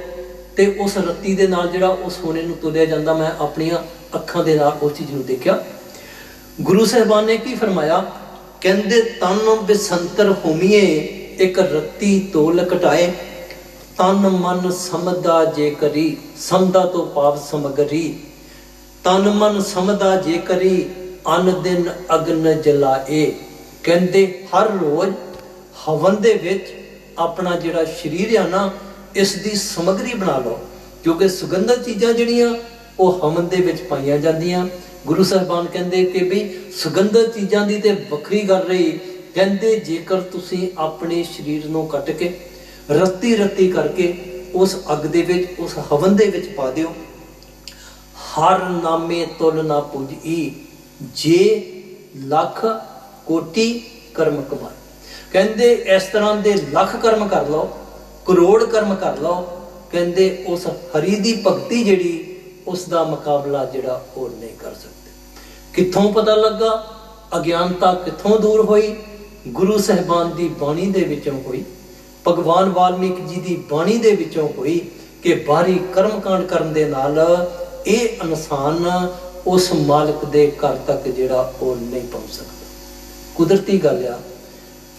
ਤੇ ਉਸ ਰੱਤੀ ਦੇ ਨਾਲ ਜਿਹੜਾ ਉਸ ਸੋਨੇ ਨੂੰ ਤੋਲਿਆ ਜਾਂਦਾ। ਮੈਂ ਆਪਣੀਆਂ ਅੱਖਾਂ ਦੇ ਨਾਲ ਉਸ ਚੀਜ਼ ਨੂੰ ਦੇਖਿਆ। ਗੁਰੂ ਸਾਹਿਬਾਨ ਨੇ ਕੀ ਫਰਮਾਇਆ? ਕਹਿੰਦੇ ਤਨ ਬਸੰਤਰ ਹੋਮੀਏ ਇੱਕ ਰੱਤੀ ਤੋਲ ਕਟਾਏ। ਤਨ ਮਨ ਸਮਝਦਾ ਜੇ ਕਰੀ, ਸਮਝਦਾ ਤੋਂ ਭਾਵ ਸਮਗਰੀ। ਤਨ ਮਨ ਸਮਝਦਾ ਜੇ ਕਰੀ ਅਨ ਦਿਨ ਅਗਨ ਜਲਾਏ। ਕਹਿੰਦੇ ਹਰ ਰੋਜ਼ ਹਵਨ ਦੇ ਵਿੱਚ ਆਪਣਾ ਜਿਹੜਾ ਸਰੀਰ ਆ ਨਾ ਇਸ ਦੀ ਸਮਗਰੀ ਬਣਾ ਲਓ, ਕਿਉਂਕਿ ਸੁਗੰਧਿਤ ਚੀਜ਼ਾਂ ਜਿਹੜੀਆਂ ਉਹ ਹਵਨ ਦੇ ਵਿੱਚ ਪਾਈਆਂ ਜਾਂਦੀਆਂ। ਗੁਰੂ ਸਾਹਿਬਾਨ ਕਹਿੰਦੇ ਕਿ ਵੀ ਸੁਗੰਧਿਤ ਚੀਜ਼ਾਂ ਦੀ ਤੇ ਵੱਖਰੀ ਗੱਲ ਰਹੀ। ਕਹਿੰਦੇ ਜੇਕਰ ਤੁਸੀਂ ਆਪਣੇ ਸਰੀਰ ਨੂੰ ਕੱਟ ਕੇ ਰੱਤੀ ਰੱਤੀ ਕਰਕੇ ਉਸ ਅੱਗ ਦੇ ਵਿੱਚ, ਉਸ ਹਵਨ ਦੇ ਵਿੱਚ ਪਾ ਦਿਓ। ਹਰ ਨਾਮੇ ਤੁਲ ਨਾ ਪੁੱਜੀ ਜੇ ਲੱਖ ਕੋਟੀ ਕਰਮ ਕਮਾਏ। ਕਹਿੰਦੇ ਇਸ ਤਰ੍ਹਾਂ ਦੇ ਲੱਖ ਕਰਮ ਕਰ ਲਓ, ਕਰੋੜ ਕਰਮ ਕਰ ਲਓ, ਕਹਿੰਦੇ ਉਸ ਹਰੀ ਦੀ ਭਗਤੀ ਜਿਹੜੀ ਉਸ ਦਾ ਮੁਕਾਬਲਾ ਜਿਹੜਾ ਉਹ ਨਹੀਂ ਕਰ ਸਕਦੇ। ਕਿੱਥੋਂ ਪਤਾ ਲੱਗਾ? ਅਗਿਆਨਤਾ ਕਿੱਥੋਂ ਦੂਰ ਹੋਈ? ਗੁਰੂ ਸਾਹਿਬਾਨ ਦੀ ਬਾਣੀ ਦੇ ਵਿੱਚੋਂ ਹੋਈ, ਭਗਵਾਨ ਵਾਲਮੀਕ ਜੀ ਦੀ ਬਾਣੀ ਦੇ ਵਿੱਚੋਂ ਹੋਈ ਕਿ ਬਾਹਰੀ ਕਰਮਕਾਂਡ ਕਰਨ ਦੇ ਨਾਲ ਇਹ ਇਨਸਾਨ ਉਸ ਮਾਲਕ ਦੇ ਘਰ ਤੱਕ ਜਿਹੜਾ ਉਹ ਨਹੀਂ ਪਹੁੰਚ ਸਕਦਾ। ਕੁਦਰਤੀ ਗੱਲ ਆ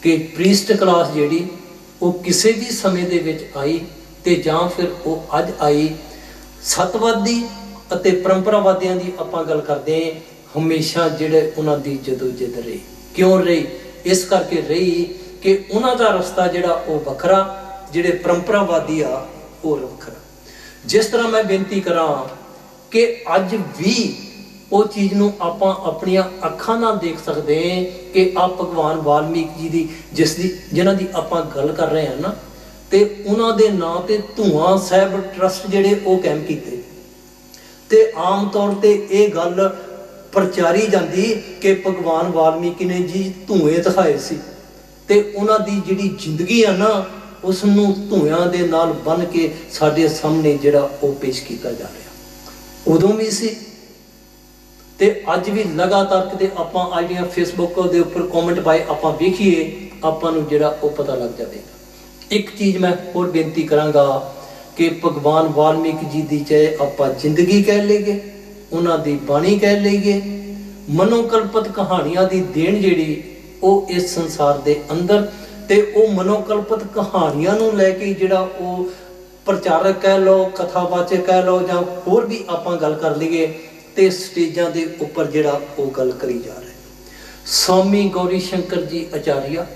ਕਿ ਪ੍ਰੀਸਟ ਕਲਾਸ ਜਿਹੜੀ ਉਹ ਕਿਸੇ ਵੀ ਸਮੇਂ ਦੇ ਵਿੱਚ ਆਈ ਤੇ ਜਾਂ ਫਿਰ ਉਹ ਅੱਜ ਆਈ। ਸਤਵਾਦੀ ਅਤੇ ਪਰੰਪਰਾਵਾਦੀਆਂ ਦੀ ਆਪਾਂ ਗੱਲ ਕਰਦੇ ਹਾਂ, ਹਮੇਸ਼ਾ ਜਿਹੜੇ ਉਹਨਾਂ ਦੀ ਜਦੋਜਹਿਦ ਰਹੀ। ਕਿਉਂ ਰਹੀ? ਇਸ ਕਰਕੇ ਰਹੀ ਕਿ ਉਹਨਾਂ ਦਾ ਰਸਤਾ ਜਿਹੜਾ ਉਹ ਵੱਖਰਾ, ਜਿਹੜੇ ਪਰੰਪਰਾਵਾਦੀ ਆ ਉਹ ਵੱਖਰਾ। ਜਿਸ ਤਰ੍ਹਾਂ ਮੈਂ ਬੇਨਤੀ ਕਰਾਂ ਕਿ ਅੱਜ ਵੀ ਉਹ ਚੀਜ਼ ਨੂੰ ਆਪਾਂ ਆਪਣੀਆਂ ਅੱਖਾਂ ਨਾਲ ਦੇਖ ਸਕਦੇ ਹਾਂ ਕਿ ਆ ਭਗਵਾਨ ਵਾਲਮੀਕ ਜੀ ਦੀ ਜਿਨ੍ਹਾਂ ਦੀ ਆਪਾਂ ਗੱਲ ਕਰ ਰਹੇ ਹਾਂ ਨਾ, ਤੇ ਉਹਨਾਂ ਦੇ ਨਾਂ ਤੇ ਧੂਆਂ ਸਾਹਿਬ ਟਰਸਟ ਜਿਹੜੇ ਉਹ ਕਾਇਮ ਕੀਤੇ। ਤੇ ਆਮ ਤੌਰ ਤੇ ਇਹ ਗੱਲ ਪ੍ਰਚਾਰੀ ਜਾਂਦੀ ਕਿ ਭਗਵਾਨ ਵਾਲਮੀਕੀ ਨੇ ਜੀ ਧੂਏ ਦਿਖਾਏ ਸੀ ਤੇ ਉਹਨਾਂ ਦੀ ਜਿਹੜੀ ਜ਼ਿੰਦਗੀ ਆ ਨਾ ਉਸ ਨੂੰ ਧੂਆਂ ਦੇ ਨਾਲ ਬੰਨ੍ਹ ਕੇ ਸਾਡੇ ਸਾਹਮਣੇ ਜਿਹੜਾ ਉਹ ਪੇਸ਼ ਕੀਤਾ ਜਾ ਰਿਹਾ। ਉਦੋਂ ਵੀ ਸੀ ਤੇ ਅੱਜ ਵੀ ਲਗਾਤਾਰ ਕਿਤੇ ਆਪਾਂ ਆ ਜਿਹੜੀਆਂ ਫੇਸਬੁੱਕ ਦੇ ਉੱਪਰ ਕਮੈਂਟ ਪਾਏ ਆਪਾਂ ਵੇਖੀਏ, ਆਪਾਂ ਨੂੰ ਜਿਹੜਾ ਉਹ ਪਤਾ ਲੱਗ ਜਾਵੇਗਾ। ਇੱਕ ਚੀਜ਼ ਮੈਂ ਹੋਰ ਬੇਨਤੀ ਕਰਾਂਗਾ ਕਿ ਭਗਵਾਨ ਵਾਲਮੀਕ ਜੀ ਦੀ ਚਾਹੇ ਆਪਾਂ ਜ਼ਿੰਦਗੀ ਕਹਿ ਲਈਏ, ਉਹਨਾਂ ਦੀ ਬਾਣੀ ਕਹਿ ਲਈਏ, ਮਨੋਕਲਪਿਤ ਕਹਾਣੀਆਂ ਦੀ ਦੇਣ ਜਿਹੜੀ ਉਹ ਇਸ ਸੰਸਾਰ ਦੇ ਅੰਦਰ, ਤੇ ਉਹ ਮਨੋਕਲਪਿਤ ਕਹਾਣੀਆਂ ਨੂੰ ਲੈ ਕੇ ਜਿਹੜਾ ਉਹ ਪ੍ਰਚਾਰਕ ਕਹਿ ਲਓ, ਕਥਾਵਾਚਕ ਕਹਿ ਲਓ, ਜਾਂ ਹੋਰ ਵੀ ਆਪਾਂ ਗੱਲ ਕਰ ਲਈਏ ਤੇ ਸਟੇਜਾਂ ਦੇ ਉੱਪਰ ਜਿਹੜਾ ਉਹ ਗੱਲ ਕਰੀ ਜਾ ਰਿਹਾ। ਸਵਾਮੀ ਗੌਰੀ ਸ਼ੰਕਰ ਜੀ ਆਚਾਰੀਆ,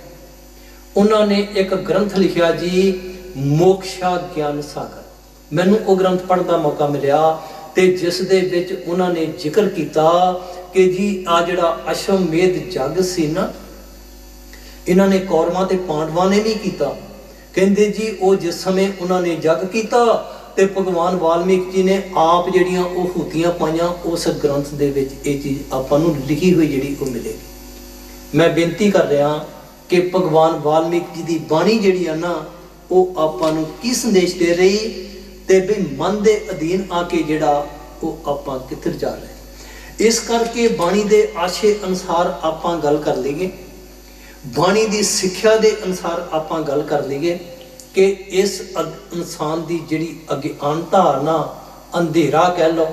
ਉਹਨਾਂ ਨੇ ਇੱਕ ਗ੍ਰੰਥ ਲਿਖਿਆ ਜੀ ਮੋਕਸ਼ਾ ਗਿਆਨ ਸਾਗਰ। ਮੈਨੂੰ ਉਹ ਗ੍ਰੰਥ ਪੜ੍ਹਨ ਦਾ ਮੌਕਾ ਮਿਲਿਆ ਤੇ ਜਿਸ ਦੇ ਵਿੱਚ ਉਹਨਾਂ ਨੇ ਜ਼ਿਕਰ ਕੀਤਾ ਕਿ ਜੀ ਆ ਜਿਹੜਾ ਅਸ਼ਵਮੇਧ ਜੱਗ ਸੀ ਨਾ, ਇਹਨਾਂ ਨੇ ਕੌਰਵਾਂ ਤੇ ਪਾਂਡਵਾਂ ਨੇ ਨਹੀਂ ਕੀਤਾ। ਕਹਿੰਦੇ ਜੀ ਉਹ ਜਿਸ ਸਮੇਂ ਉਹਨਾਂ ਨੇ ਜੱਗ ਕੀਤਾ ਤੇ ਭਗਵਾਨ ਵਾਲਮੀਕ ਜੀ ਨੇ ਆਪ ਜਿਹੜੀਆਂ ਉਹ ਹੂਤੀਆਂ ਪਾਈਆਂ। ਉਸ ਗ੍ਰੰਥ ਦੇ ਵਿੱਚ ਇਹ ਚੀਜ਼ ਆਪਾਂ ਨੂੰ ਲਿਖੀ ਹੋਈ ਜਿਹੜੀ ਉਹ ਮਿਲੇਗੀ। ਮੈਂ ਬੇਨਤੀ ਕਰ ਰਿਹਾ ਕਿ ਭਗਵਾਨ ਵਾਲਮੀਕ ਜੀ ਦੀ ਬਾਣੀ ਜਿਹੜੀ ਆ ਨਾ ਉਹ ਆਪਾਂ ਨੂੰ ਕੀ ਸੰਦੇਸ਼ ਦੇ ਰਹੀ ਤੇ ਵੀ ਮਨ ਦੇ ਅਧੀਨ ਆ ਕੇ ਜਿਹੜਾ ਉਹ ਆਪਾਂ ਕਿੱਧਰ ਜਾ ਰਹੇ। ਇਸ ਕਰਕੇ ਬਾਣੀ ਦੇ ਆਸ਼ੇ ਅਨੁਸਾਰ ਆਪਾਂ ਗੱਲ ਕਰ ਲਈਏ, ਬਾਣੀ ਦੀ ਸਿੱਖਿਆ ਦੇ ਅਨੁਸਾਰ ਆਪਾਂ ਗੱਲ ਕਰ ਲਈਏ ਕਿ ਇਸ ਇਨਸਾਨ ਦੀ ਜਿਹੜੀ ਅਗਿਆਨਤਾ ਨਾ, ਅੰਧੇਰਾ ਕਹਿ ਲਓ,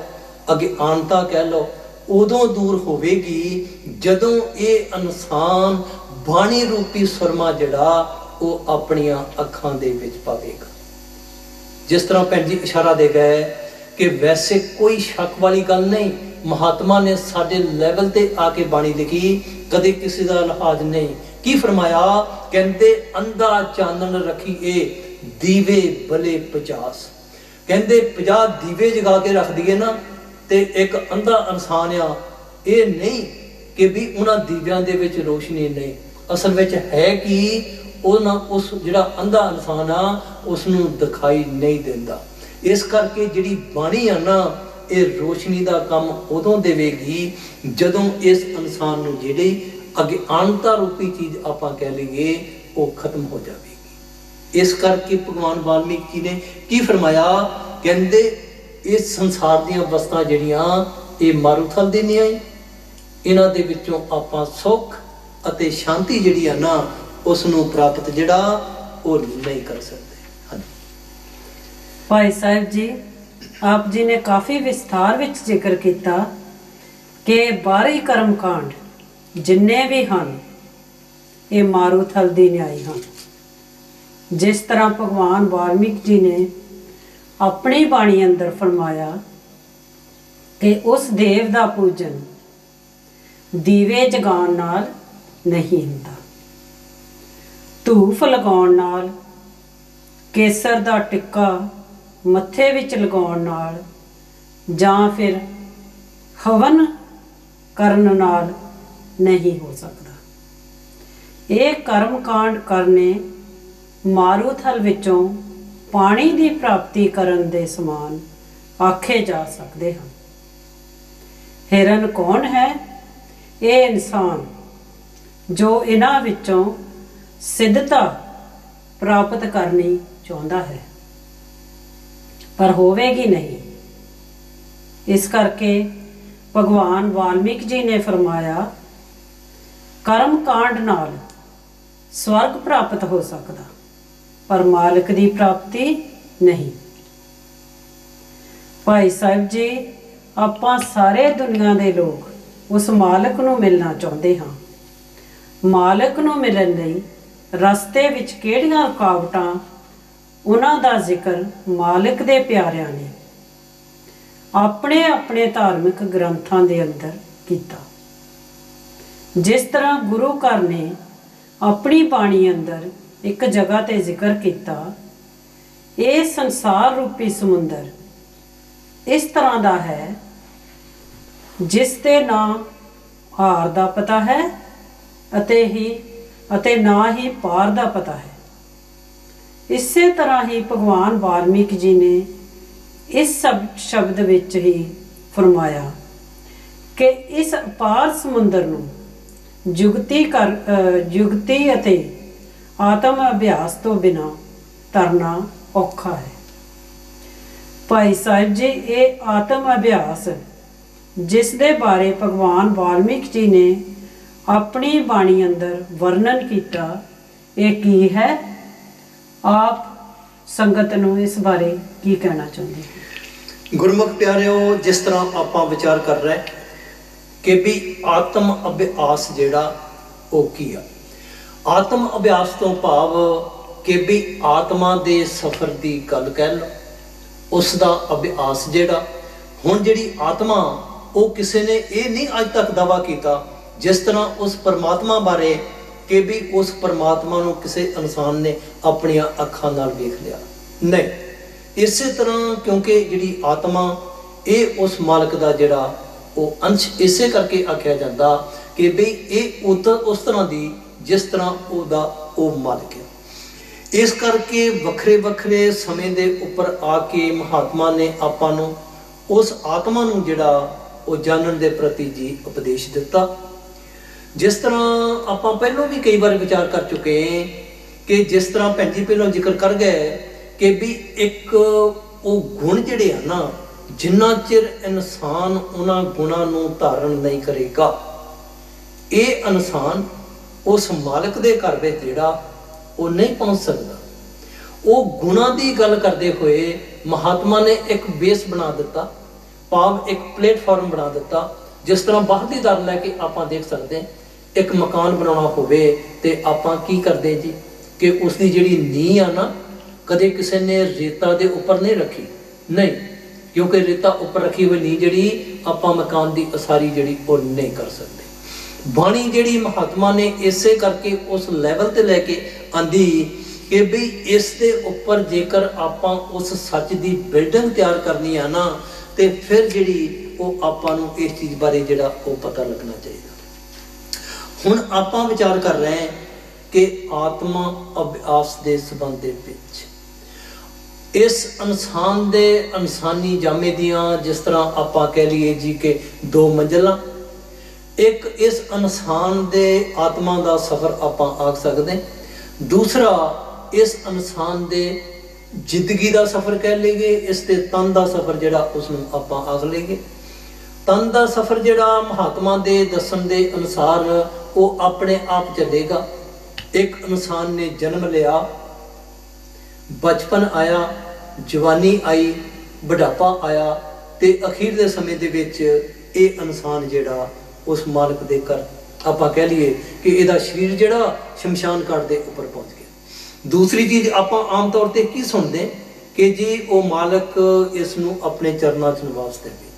ਅਗਿਆਨਤਾ ਕਹਿ ਲਓ, ਉਦੋਂ ਦੂਰ ਹੋਵੇਗੀ ਜਦੋਂ ਇਹ ਇਨਸਾਨ ਬਾਣੀ ਰੂਪੀ ਸੁਰਮਾ ਜਿਹੜਾ ਉਹ ਆਪਣੀਆਂ ਅੱਖਾਂ ਦੇ ਵਿੱਚ ਪਾਵੇਗਾ। ਜਿਸ ਤਰ੍ਹਾਂ ਭੈਣ ਜੀ ਇਸ਼ਾਰਾ ਦੇ ਗਏ ਕਿ ਵੈਸੇ ਕੋਈ ਸ਼ੱਕ ਵਾਲੀ ਗੱਲ ਨਹੀਂ, ਮਹਾਤਮਾ ਨੇ ਸਾਡੇ ਲੈਵਲ ਤੇ ਆ ਕੇ ਬਾਣੀ ਲਿਖੀ, ਕਦੇ ਕਿਸੇ ਦਾ ਲਿਹਾਜ਼ ਨਹੀਂ। ਕੀ ਫਰਮਾਇਆ? ਕਹਿੰਦੇ ਅੰਧਾ ਚਾਨਣ ਰੱਖੀਏ ਦੀਵੇ ਬਲੇ 50। ਕਹਿੰਦੇ 50 ਦੀਵੇ ਜਗਾ ਕੇ ਰੱਖ ਦਈਏ ਨਾ ਤੇ ਇੱਕ ਅੰਧਾ ਇਨਸਾਨ ਆ, ਇਹ ਨਹੀਂ ਕਿ ਵੀ ਉਹਨਾਂ ਦੀਵਿਆਂ ਦੇ ਵਿੱਚ ਰੋਸ਼ਨੀ ਨਹੀਂ। ਅਸਲ ਵਿੱਚ ਹੈ ਕਿ ਉਹ ਨਾ ਉਸ ਜਿਹੜਾ ਅੰਧਾ ਇਨਸਾਨ ਆ ਉਸ ਨੂੰ ਦਿਖਾਈ ਨਹੀਂ ਦਿੰਦਾ। ਇਸ ਕਰਕੇ ਜਿਹੜੀ ਬਾਣੀ ਆ ਨਾ ਇਹ ਰੋਸ਼ਨੀ ਦਾ ਕੰਮ ਉਦੋਂ ਦੇਵੇਗੀ ਜਦੋਂ ਇਸ ਇਨਸਾਨ ਨੂੰ ਜਿਹੜੀ ਅਗਿਆਨਤਾ ਰੂਪੀ ਚੀਜ਼ ਆਪਾਂ ਕਹਿ ਲਈਏ ਉਹ ਖਤਮ ਹੋ ਜਾਵੇਗੀ। ਇਸ ਕਰਕੇ ਭਗਵਾਨ ਵਾਲਮੀਕ ਜੀ ਨੇ ਕੀ ਫਰਮਾਇਆ, ਕਹਿੰਦੇ ਇਸ ਸੰਸਾਰ ਦੀਆਂ ਵਸਤਾਂ ਜਿਹੜੀਆਂ ਇਹ ਮਾਰੂਥਲ ਦੀ ਨਹੀਂ ਆਈ, ਇਹਨਾਂ ਦੇ ਵਿੱਚੋਂ ਆਪਾਂ ਸੁੱਖ ਅਤੇ ਸ਼ਾਂਤੀ ਜਿਹੜੀ ਆ ਨਾ ਉਸ ਨੂੰ ਪ੍ਰਾਪਤ ਜਿਹੜਾ ਉਹ ਨਹੀਂ ਕਰ ਸਕਦੇ। ਹਾਂਜੀ ਭਾਈ ਸਾਹਿਬ ਜੀ, ਆਪ ਜੀ ਨੇ ਕਾਫੀ ਵਿਸਥਾਰ ਵਿੱਚ ਜ਼ਿਕਰ ਕੀਤਾ ਕਿ 12 ਕਰਮਕਾਂਡ ਜਿੰਨੇ ਵੀ ਹਨ ਇਹ ਮਾਰੂਥਲ ਦੀ ਨਿਆਈ ਹਨ। ਜਿਸ ਤਰ੍ਹਾਂ ਭਗਵਾਨ ਵਾਲਮੀਕ ਜੀ ਨੇ ਆਪਣੀ ਬਾਣੀ ਅੰਦਰ ਫਰਮਾਇਆ ਕਿ ਉਸ ਦੇਵ ਦਾ ਪੂਜਨ ਦੀਵੇ ਜਗਾਉਣ ਨਾਲ ਨਹੀਂ ਹੁੰਦਾ, ਧੂਫ ਲਗਾਉਣ ਨਾਲ, ਕੇਸਰ ਦਾ ਟਿੱਕਾ ਮੱਥੇ ਵਿੱਚ ਲਗਾਉਣ ਨਾਲ ਜਾਂ ਫਿਰ ਹਵਨ ਕਰਨ ਨਾਲ ਨਹੀਂ ਹੋ ਸਕਦਾ। ਇਹ ਕਰਮਕਾਂਡ ਕਰਨੇ ਮਾਰੂਥਲ ਵਿੱਚੋਂ ਪਾਣੀ ਦੀ ਪ੍ਰਾਪਤੀ ਕਰਨ ਦੇ ਸਮਾਨ ਆਖੇ ਜਾ ਸਕਦੇ ਹਨ। ਹਿਰਨ ਕੌਣ ਹੈ? ਇਹ ਇਨਸਾਨ ਜੋ ਇਹਨਾਂ ਵਿੱਚੋਂ ਸਿੱਧਤਾ ਪ੍ਰਾਪਤ ਕਰਨੀ ਚਾਹੁੰਦਾ ਹੈ ਪਰ ਹੋਵੇਗੀ ਨਹੀਂ। ਇਸ ਕਰਕੇ ਭਗਵਾਨ ਵਾਲਮੀਕ ਜੀ ਨੇ ਫਰਮਾਇਆ ਕਰਮ ਕਾਂਡ ਨਾਲ ਸਵਰਗ ਪ੍ਰਾਪਤ ਹੋ ਸਕਦਾ ਪਰ ਮਾਲਕ ਦੀ ਪ੍ਰਾਪਤੀ ਨਹੀਂ। ਭਾਈ ਸਾਹਿਬ ਜੀ, ਆਪਾਂ ਸਾਰੇ ਦੁਨੀਆ ਦੇ ਲੋਕ ਉਸ ਮਾਲਕ ਨੂੰ ਮਿਲਣਾ ਚਾਹੁੰਦੇ ਹਾਂ। ਮਾਲਕ ਨੂੰ ਮਿਲਣ ਲਈ ਰਸਤੇ ਵਿੱਚ ਕਿਹੜੀਆਂ ਰੁਕਾਵਟਾਂ, ਉਹਨਾਂ ਦਾ ਜ਼ਿਕਰ ਮਾਲਕ ਦੇ ਪਿਆਰਿਆਂ ਨੇ ਆਪਣੇ ਆਪਣੇ ਧਾਰਮਿਕ ਗ੍ਰੰਥਾਂ ਦੇ ਅੰਦਰ ਕੀਤਾ। ਜਿਸ ਤਰ੍ਹਾਂ ਗੁਰੂ ਘਰ ਨੇ ਆਪਣੀ ਬਾਣੀ ਅੰਦਰ ਇੱਕ ਜਗ੍ਹਾ ਤੇ ਜ਼ਿਕਰ ਕੀਤਾ, ਇਹ ਸੰਸਾਰ ਰੂਪੀ ਸਮੁੰਦਰ ਇਸ ਤਰ੍ਹਾਂ ਦਾ ਹੈ ਜਿਸ ਤੇ ਨਾ ਹਾਰ ਦਾ ਪਤਾ ਹੈ ਅਤੇ ਨਾ ਹੀ ਪਾਰ ਦਾ ਪਤਾ ਹੈ। ਇਸੇ ਤਰ੍ਹਾਂ ਹੀ ਭਗਵਾਨ ਵਾਲਮੀਕ ਜੀ ਨੇ ਇਸ ਸ਼ਬਦ ਵਿੱਚ ਹੀ ਫਰਮਾਇਆ ਕਿ ਇਸ ਅਪਾਰ ਸਮੁੰਦਰ ਨੂੰ ਜੁਗਤੀ ਅਤੇ ਆਤਮ ਅਭਿਆਸ ਤੋਂ ਬਿਨਾਂ ਤਰਨਾ ਔਖਾ ਹੈ। ਭਾਈ ਸਾਹਿਬ ਜੀ, ਇਹ ਆਤਮ ਅਭਿਆਸ ਜਿਸ ਦੇ ਬਾਰੇ ਭਗਵਾਨ ਵਾਲਮੀਕ ਜੀ ਨੇ ਆਪਣੀ ਬਾਣੀ ਅੰਦਰ ਵਰਣਨ ਕੀਤਾ, ਇਹ ਕੀ ਹੈ? ਆਪ ਸੰਗਤ ਨੂੰ ਇਸ ਬਾਰੇ ਕੀ ਕਹਿਣਾ ਚਾਹੁੰਦੇ ਹੋ? ਗੁਰਮੁਖ ਪਿਆਰਿਓ, ਜਿਸ ਤਰ੍ਹਾਂ ਆਪਾਂ ਵਿਚਾਰ ਕਰ ਰਹੇ ਕਿ ਵੀ ਆਤਮ ਅਭਿਆਸ ਜਿਹੜਾ ਉਹ ਕੀ ਆ। ਆਤਮ ਅਭਿਆਸ ਤੋਂ ਭਾਵ ਕਿ ਵੀ ਆਤਮਾ ਦੇ ਸਫ਼ਰ ਦੀ ਗੱਲ ਕਹਿ ਲਓ, ਉਸ ਦਾ ਅਭਿਆਸ ਜਿਹੜਾ। ਹੁਣ ਜਿਹੜੀ ਆਤਮਾ, ਉਹ ਕਿਸੇ ਨੇ ਇਹ ਨਹੀਂ ਅੱਜ ਤੱਕ ਦਾਅਵਾ ਕੀਤਾ ਜਿਸ ਤਰ੍ਹਾਂ ਉਸ ਪਰਮਾਤਮਾ ਬਾਰੇ ਕਿ ਵੀ ਉਸ ਪਰਮਾਤਮਾ ਨੂੰ ਕਿਸੇ ਇਨਸਾਨ ਨੇ ਆਪਣੀਆਂ ਅੱਖਾਂ ਨਾਲ ਵੇਖ ਲਿਆ, ਨਹੀਂ। ਇਸੇ ਤਰ੍ਹਾਂ ਕਿਉਂਕਿ ਜਿਹੜੀ ਆਤਮਾ ਇਹ ਉਸ ਮਾਲਕ ਦਾ ਜਿਹੜਾ ਉਹ ਅੰਸ਼, ਇਸੇ ਕਰਕੇ ਆਖਿਆ ਜਾਂਦਾ ਕਿ ਵੀ ਇਹ ਉਸ ਤਰ੍ਹਾਂ ਦੀ ਜਿਸ ਤਰ੍ਹਾਂ ਉਹਦਾ ਉਹ ਮਾਲਕ ਹੈ। ਇਸ ਕਰਕੇ ਵੱਖਰੇ ਵੱਖਰੇ ਸਮੇਂ ਦੇ ਉੱਪਰ ਆ ਕੇ ਮਹਾਤਮਾ ਨੇ ਆਪਾਂ ਨੂੰ ਉਸ ਆਤਮਾ ਨੂੰ ਜਿਹੜਾ ਉਹ ਜਾਣਨ ਦੇ ਪ੍ਰਤੀ ਜੀ ਉਪਦੇਸ਼ ਦਿੱਤਾ। ਜਿਸ ਤਰ੍ਹਾਂ ਆਪਾਂ ਪਹਿਲਾਂ ਵੀ ਕਈ ਵਾਰ ਵਿਚਾਰ ਕਰ ਚੁੱਕੇ ਕਿ ਜਿਸ ਤਰ੍ਹਾਂ ਭੈਣ ਜੀ ਪਹਿਲਾਂ ਜ਼ਿਕਰ ਕਰ ਗਏ ਕਿ ਵੀ ਇੱਕ ਉਹ ਗੁਣ ਜਿਹੜੇ ਹਨ ਨਾ, ਜਿੰਨਾ ਚਿਰ ਇਨਸਾਨ ਉਹਨਾਂ ਗੁਣਾਂ ਨੂੰ ਧਾਰਨ ਨਹੀਂ ਕਰੇਗਾ, ਇਹ ਇਨਸਾਨ ਉਸ ਮਾਲਕ ਦੇ ਘਰ ਵਿੱਚ ਜਿਹੜਾ ਉਹ ਨਹੀਂ ਪਹੁੰਚ ਸਕਦਾ। ਉਹ ਗੁਣਾਂ ਦੀ ਗੱਲ ਕਰਦੇ ਹੋਏ ਮਹਾਤਮਾ ਨੇ ਇੱਕ ਬੇਸ ਬਣਾ ਦਿੱਤਾ, ਭਾਵ ਇੱਕ ਪਲੇਟਫਾਰਮ ਬਣਾ ਦਿੱਤਾ। ਜਿਸ ਤਰ੍ਹਾਂ ਬਾਹਰਲੀ ਦਰ ਲੈ ਕੇ ਆਪਾਂ ਦੇਖ ਸਕਦੇ, ਇੱਕ ਮਕਾਨ ਬਣਾਉਣਾ ਹੋਵੇ ਤੇ ਆਪਾਂ ਕੀ ਕਰਦੇ ਜੀ ਕਿ ਉਸ ਦੀ ਜਿਹੜੀ ਨੀਂਹ ਆ ਨਾ, ਕਦੇ ਕਿਸੇ ਨੇ ਰੇਤਾ ਦੇ ਉੱਪਰ ਨਹੀਂ ਰੱਖੀ, ਨਹੀਂ, ਕਿਉਂਕਿ ਰੇਤਾ ਉੱਪਰ ਰੱਖੀ ਹੋਈ ਨੀਂਹ ਜਿਹੜੀ ਆਪਾਂ ਮਕਾਨ ਦੀ ਉਸਾਰੀ ਜਿਹੜੀ ਉਹ ਨਹੀਂ ਕਰ ਸਕਦੇ। ਬਾਣੀ ਜਿਹੜੀ ਮਹਾਤਮਾ ਨੇ ਇਸੇ ਕਰਕੇ ਉਸ ਲੈਵਲ ਤੇ ਲੈ ਕੇ ਆਂਦੀ ਕਿ ਵੀ ਇਸ ਦੇ ਉੱਪਰ ਜੇਕਰ ਆਪਾਂ ਉਸ ਸੱਚ ਦੀ ਬਿਲਡਿੰਗ ਤਿਆਰ ਕਰਨੀ ਆ ਨਾ, ਤੇ ਫਿਰ ਜਿਹੜੀ ਉਹ ਆਪਾਂ ਨੂੰ ਇਸ ਚੀਜ਼ ਬਾਰੇ ਜਿਹੜਾ ਉਹ ਪਤਾ ਲੱਗਣਾ ਚਾਹੀਦਾ। ਹੁਣ ਆਪਾਂ ਵਿਚਾਰ ਕਰ ਰਹੇ ਹਾਂ ਕਿ ਆਤਮਾ ਅਭਿਆਸ ਦੇ ਸੰਬੰਧ ਦੇ ਵਿੱਚ ਇਸ ਇਨਸਾਨ ਦੇ ਇਨਸਾਨੀ ਜਾਮੇ ਦੀਆਂ, ਜਿਸ ਤਰ੍ਹਾਂ ਆਪਾਂ ਕਹਿ ਲਈਏ ਜੀ ਕਿ 2 ਮੰਜ਼ਿਲਾਂ, ਇੱਕ ਇਸ ਇਨਸਾਨ ਦੇ ਆਤਮਾ ਦਾ ਸਫ਼ਰ ਆਪਾਂ ਆਖ ਸਕਦੇ, ਦੂਸਰਾ ਇਸ ਇਨਸਾਨ ਦੇ ਜ਼ਿੰਦਗੀ ਦਾ ਸਫ਼ਰ ਕਹਿ ਲਈਏ, ਇਸ ਦੇ ਤਨ ਦਾ ਸਫ਼ਰ ਜਿਹੜਾ ਉਸ ਨੂੰ ਆਪਾਂ ਆਖ ਲਈਏ। ਤਨ ਦਾ ਸਫ਼ਰ ਜਿਹੜਾ ਮਹਾਤਮਾ ਦੇ ਦੱਸਣ ਦੇ ਅਨੁਸਾਰ ਉਹ ਆਪਣੇ ਆਪ ਚੱਲੇਗਾ। ਇੱਕ ਇਨਸਾਨ ਨੇ ਜਨਮ ਲਿਆ, ਬਚਪਨ ਆਇਆ, ਜਵਾਨੀ ਆਈ, ਬੁਢਾਪਾ ਆਇਆ ਤੇ ਅਖੀਰ ਦੇ ਸਮੇਂ ਦੇ ਵਿੱਚ ਇਹ ਇਨਸਾਨ ਜਿਹੜਾ ਉਸ ਮਾਲਕ ਦੇ ਘਰ, ਆਪਾਂ ਕਹਿ ਲਈਏ ਕਿ ਇਹਦਾ ਸਰੀਰ ਜਿਹੜਾ ਸ਼ਮਸ਼ਾਨ ਘਾਟ ਦੇ ਉੱਪਰ ਪਹੁੰਚ ਗਿਆ। ਦੂਸਰੀ ਚੀਜ਼ ਆਪਾਂ ਆਮ ਤੌਰ ਤੇ ਕੀ ਸੁਣਦੇ ਕਿ ਜੀ ਉਹ ਮਾਲਕ ਇਸ ਨੂੰ ਆਪਣੇ ਚਰਨਾਂ 'ਚ ਨਿਵਾਸ ਦੇਵੇ।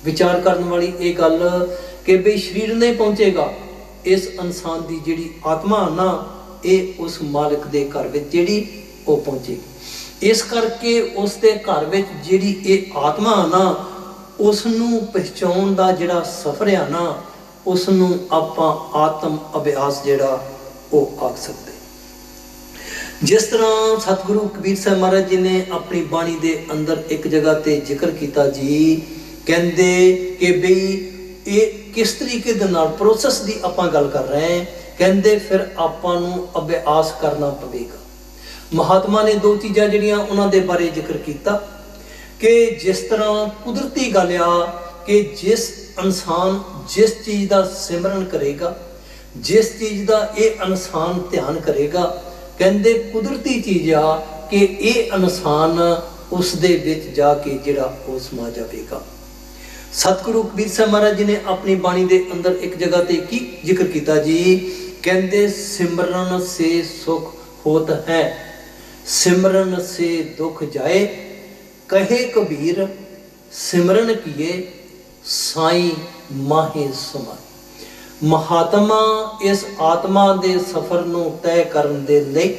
ਵਿਚਾਰ ਕਰਨ ਵਾਲੀ ਇਹ ਗੱਲ ਕਿ ਬਈ ਸਰੀਰ ਨਹੀਂ ਪਹੁੰਚੇਗਾ, ਇਸ ਇਨਸਾਨ ਦੀ ਜਿਹੜੀ ਆਤਮਾ ਨਾ, ਇਹ ਉਸ ਮਾਲਕ ਦੇ ਘਰ ਵਿੱਚ ਜਿਹੜੀ ਉਹ ਪਹੁੰਚੇਗੀ। ਇਸ ਕਰਕੇ ਉਸ ਦੇ ਘਰ ਵਿੱਚ ਜਿਹੜੀ ਇਹ ਆਤਮਾ ਨਾ, ਉਸ ਨੂੰ ਪਛਾਉਣ ਦਾ ਜਿਹੜਾ ਸਫ਼ਰ ਆ ਨਾ, ਉਸ ਨੂੰ ਆਪਾਂ ਆਤਮ ਅਭਿਆਸ ਜਿਹੜਾ ਉਹ ਆਖ ਸਕਦੇ। ਜਿਸ ਤਰ੍ਹਾਂ ਸਤਿਗੁਰੂ ਕਬੀਰ ਸਾਹਿਬ ਮਹਾਰਾਜ ਜੀ ਨੇ ਆਪਣੀ ਬਾਣੀ ਦੇ ਅੰਦਰ ਇੱਕ ਜਗ੍ਹਾ ਤੇ ਜ਼ਿਕਰ ਕੀਤਾ ਜੀ, ਕਹਿੰਦੇ ਕਿ ਬਈ ਇਹ ਕਿਸ ਤਰੀਕੇ ਦੇ ਨਾਲ ਪ੍ਰੋਸੈਸ ਦੀ ਆਪਾਂ ਗੱਲ ਕਰ ਰਹੇ ਹਾਂ। ਕਹਿੰਦੇ ਫਿਰ ਆਪਾਂ ਨੂੰ ਅਭਿਆਸ ਕਰਨਾ ਪਵੇਗਾ। ਮਹਾਤਮਾ ਨੇ 2 ਚੀਜ਼ਾਂ ਜਿਹੜੀਆਂ ਉਹਨਾਂ ਦੇ ਬਾਰੇ ਜ਼ਿਕਰ ਕੀਤਾ ਕਿ ਜਿਸ ਤਰ੍ਹਾਂ ਕੁਦਰਤੀ ਗੱਲ ਆ ਕਿ ਜਿਸ ਇਨਸਾਨ ਜਿਸ ਚੀਜ਼ ਦਾ ਸਿਮਰਨ ਕਰੇਗਾ, ਜਿਸ ਚੀਜ਼ ਦਾ ਇਹ ਇਨਸਾਨ ਧਿਆਨ ਕਰੇਗਾ, ਕਹਿੰਦੇ ਕੁਦਰਤੀ ਚੀਜ਼ ਆ ਕਿ ਇਹ ਇਨਸਾਨ ਉਸ ਦੇ ਵਿੱਚ ਜਾ ਕੇ ਜਿਹੜਾ ਉਹ ਸਮਾ ਜਾਵੇਗਾ। ਸਤਿਗੁਰੂ ਕਬੀਰ ਸਾਹਿਬ ਮਹਾਰਾਜ ਜੀ ਨੇ ਆਪਣੀ ਬਾਣੀ ਦੇ ਅੰਦਰ ਇੱਕ ਜਗ੍ਹਾ ਤੇ ਕੀ ਜ਼ਿਕਰ ਕੀਤਾ ਜੀ, ਕਹਿੰਦੇ ਸਿਮਰਨ ਸੇ ਸੁਖ ਹੋਤ ਹੈ, ਸਿਮਰਨ ਸੇ ਦੁਖ ਜਾਏ, ਕਹੇ ਕਬੀਰ ਸਿਮਰਨ ਕੀਏ ਸਾਈਂ ਮਾਹੇ ਸਮਾਏ। ਮਹਾਤਮਾ ਇਸ ਆਤਮਾ ਦੇ ਸਫ਼ਰ ਨੂੰ ਤੈਅ ਕਰਨ ਦੇ ਲਈ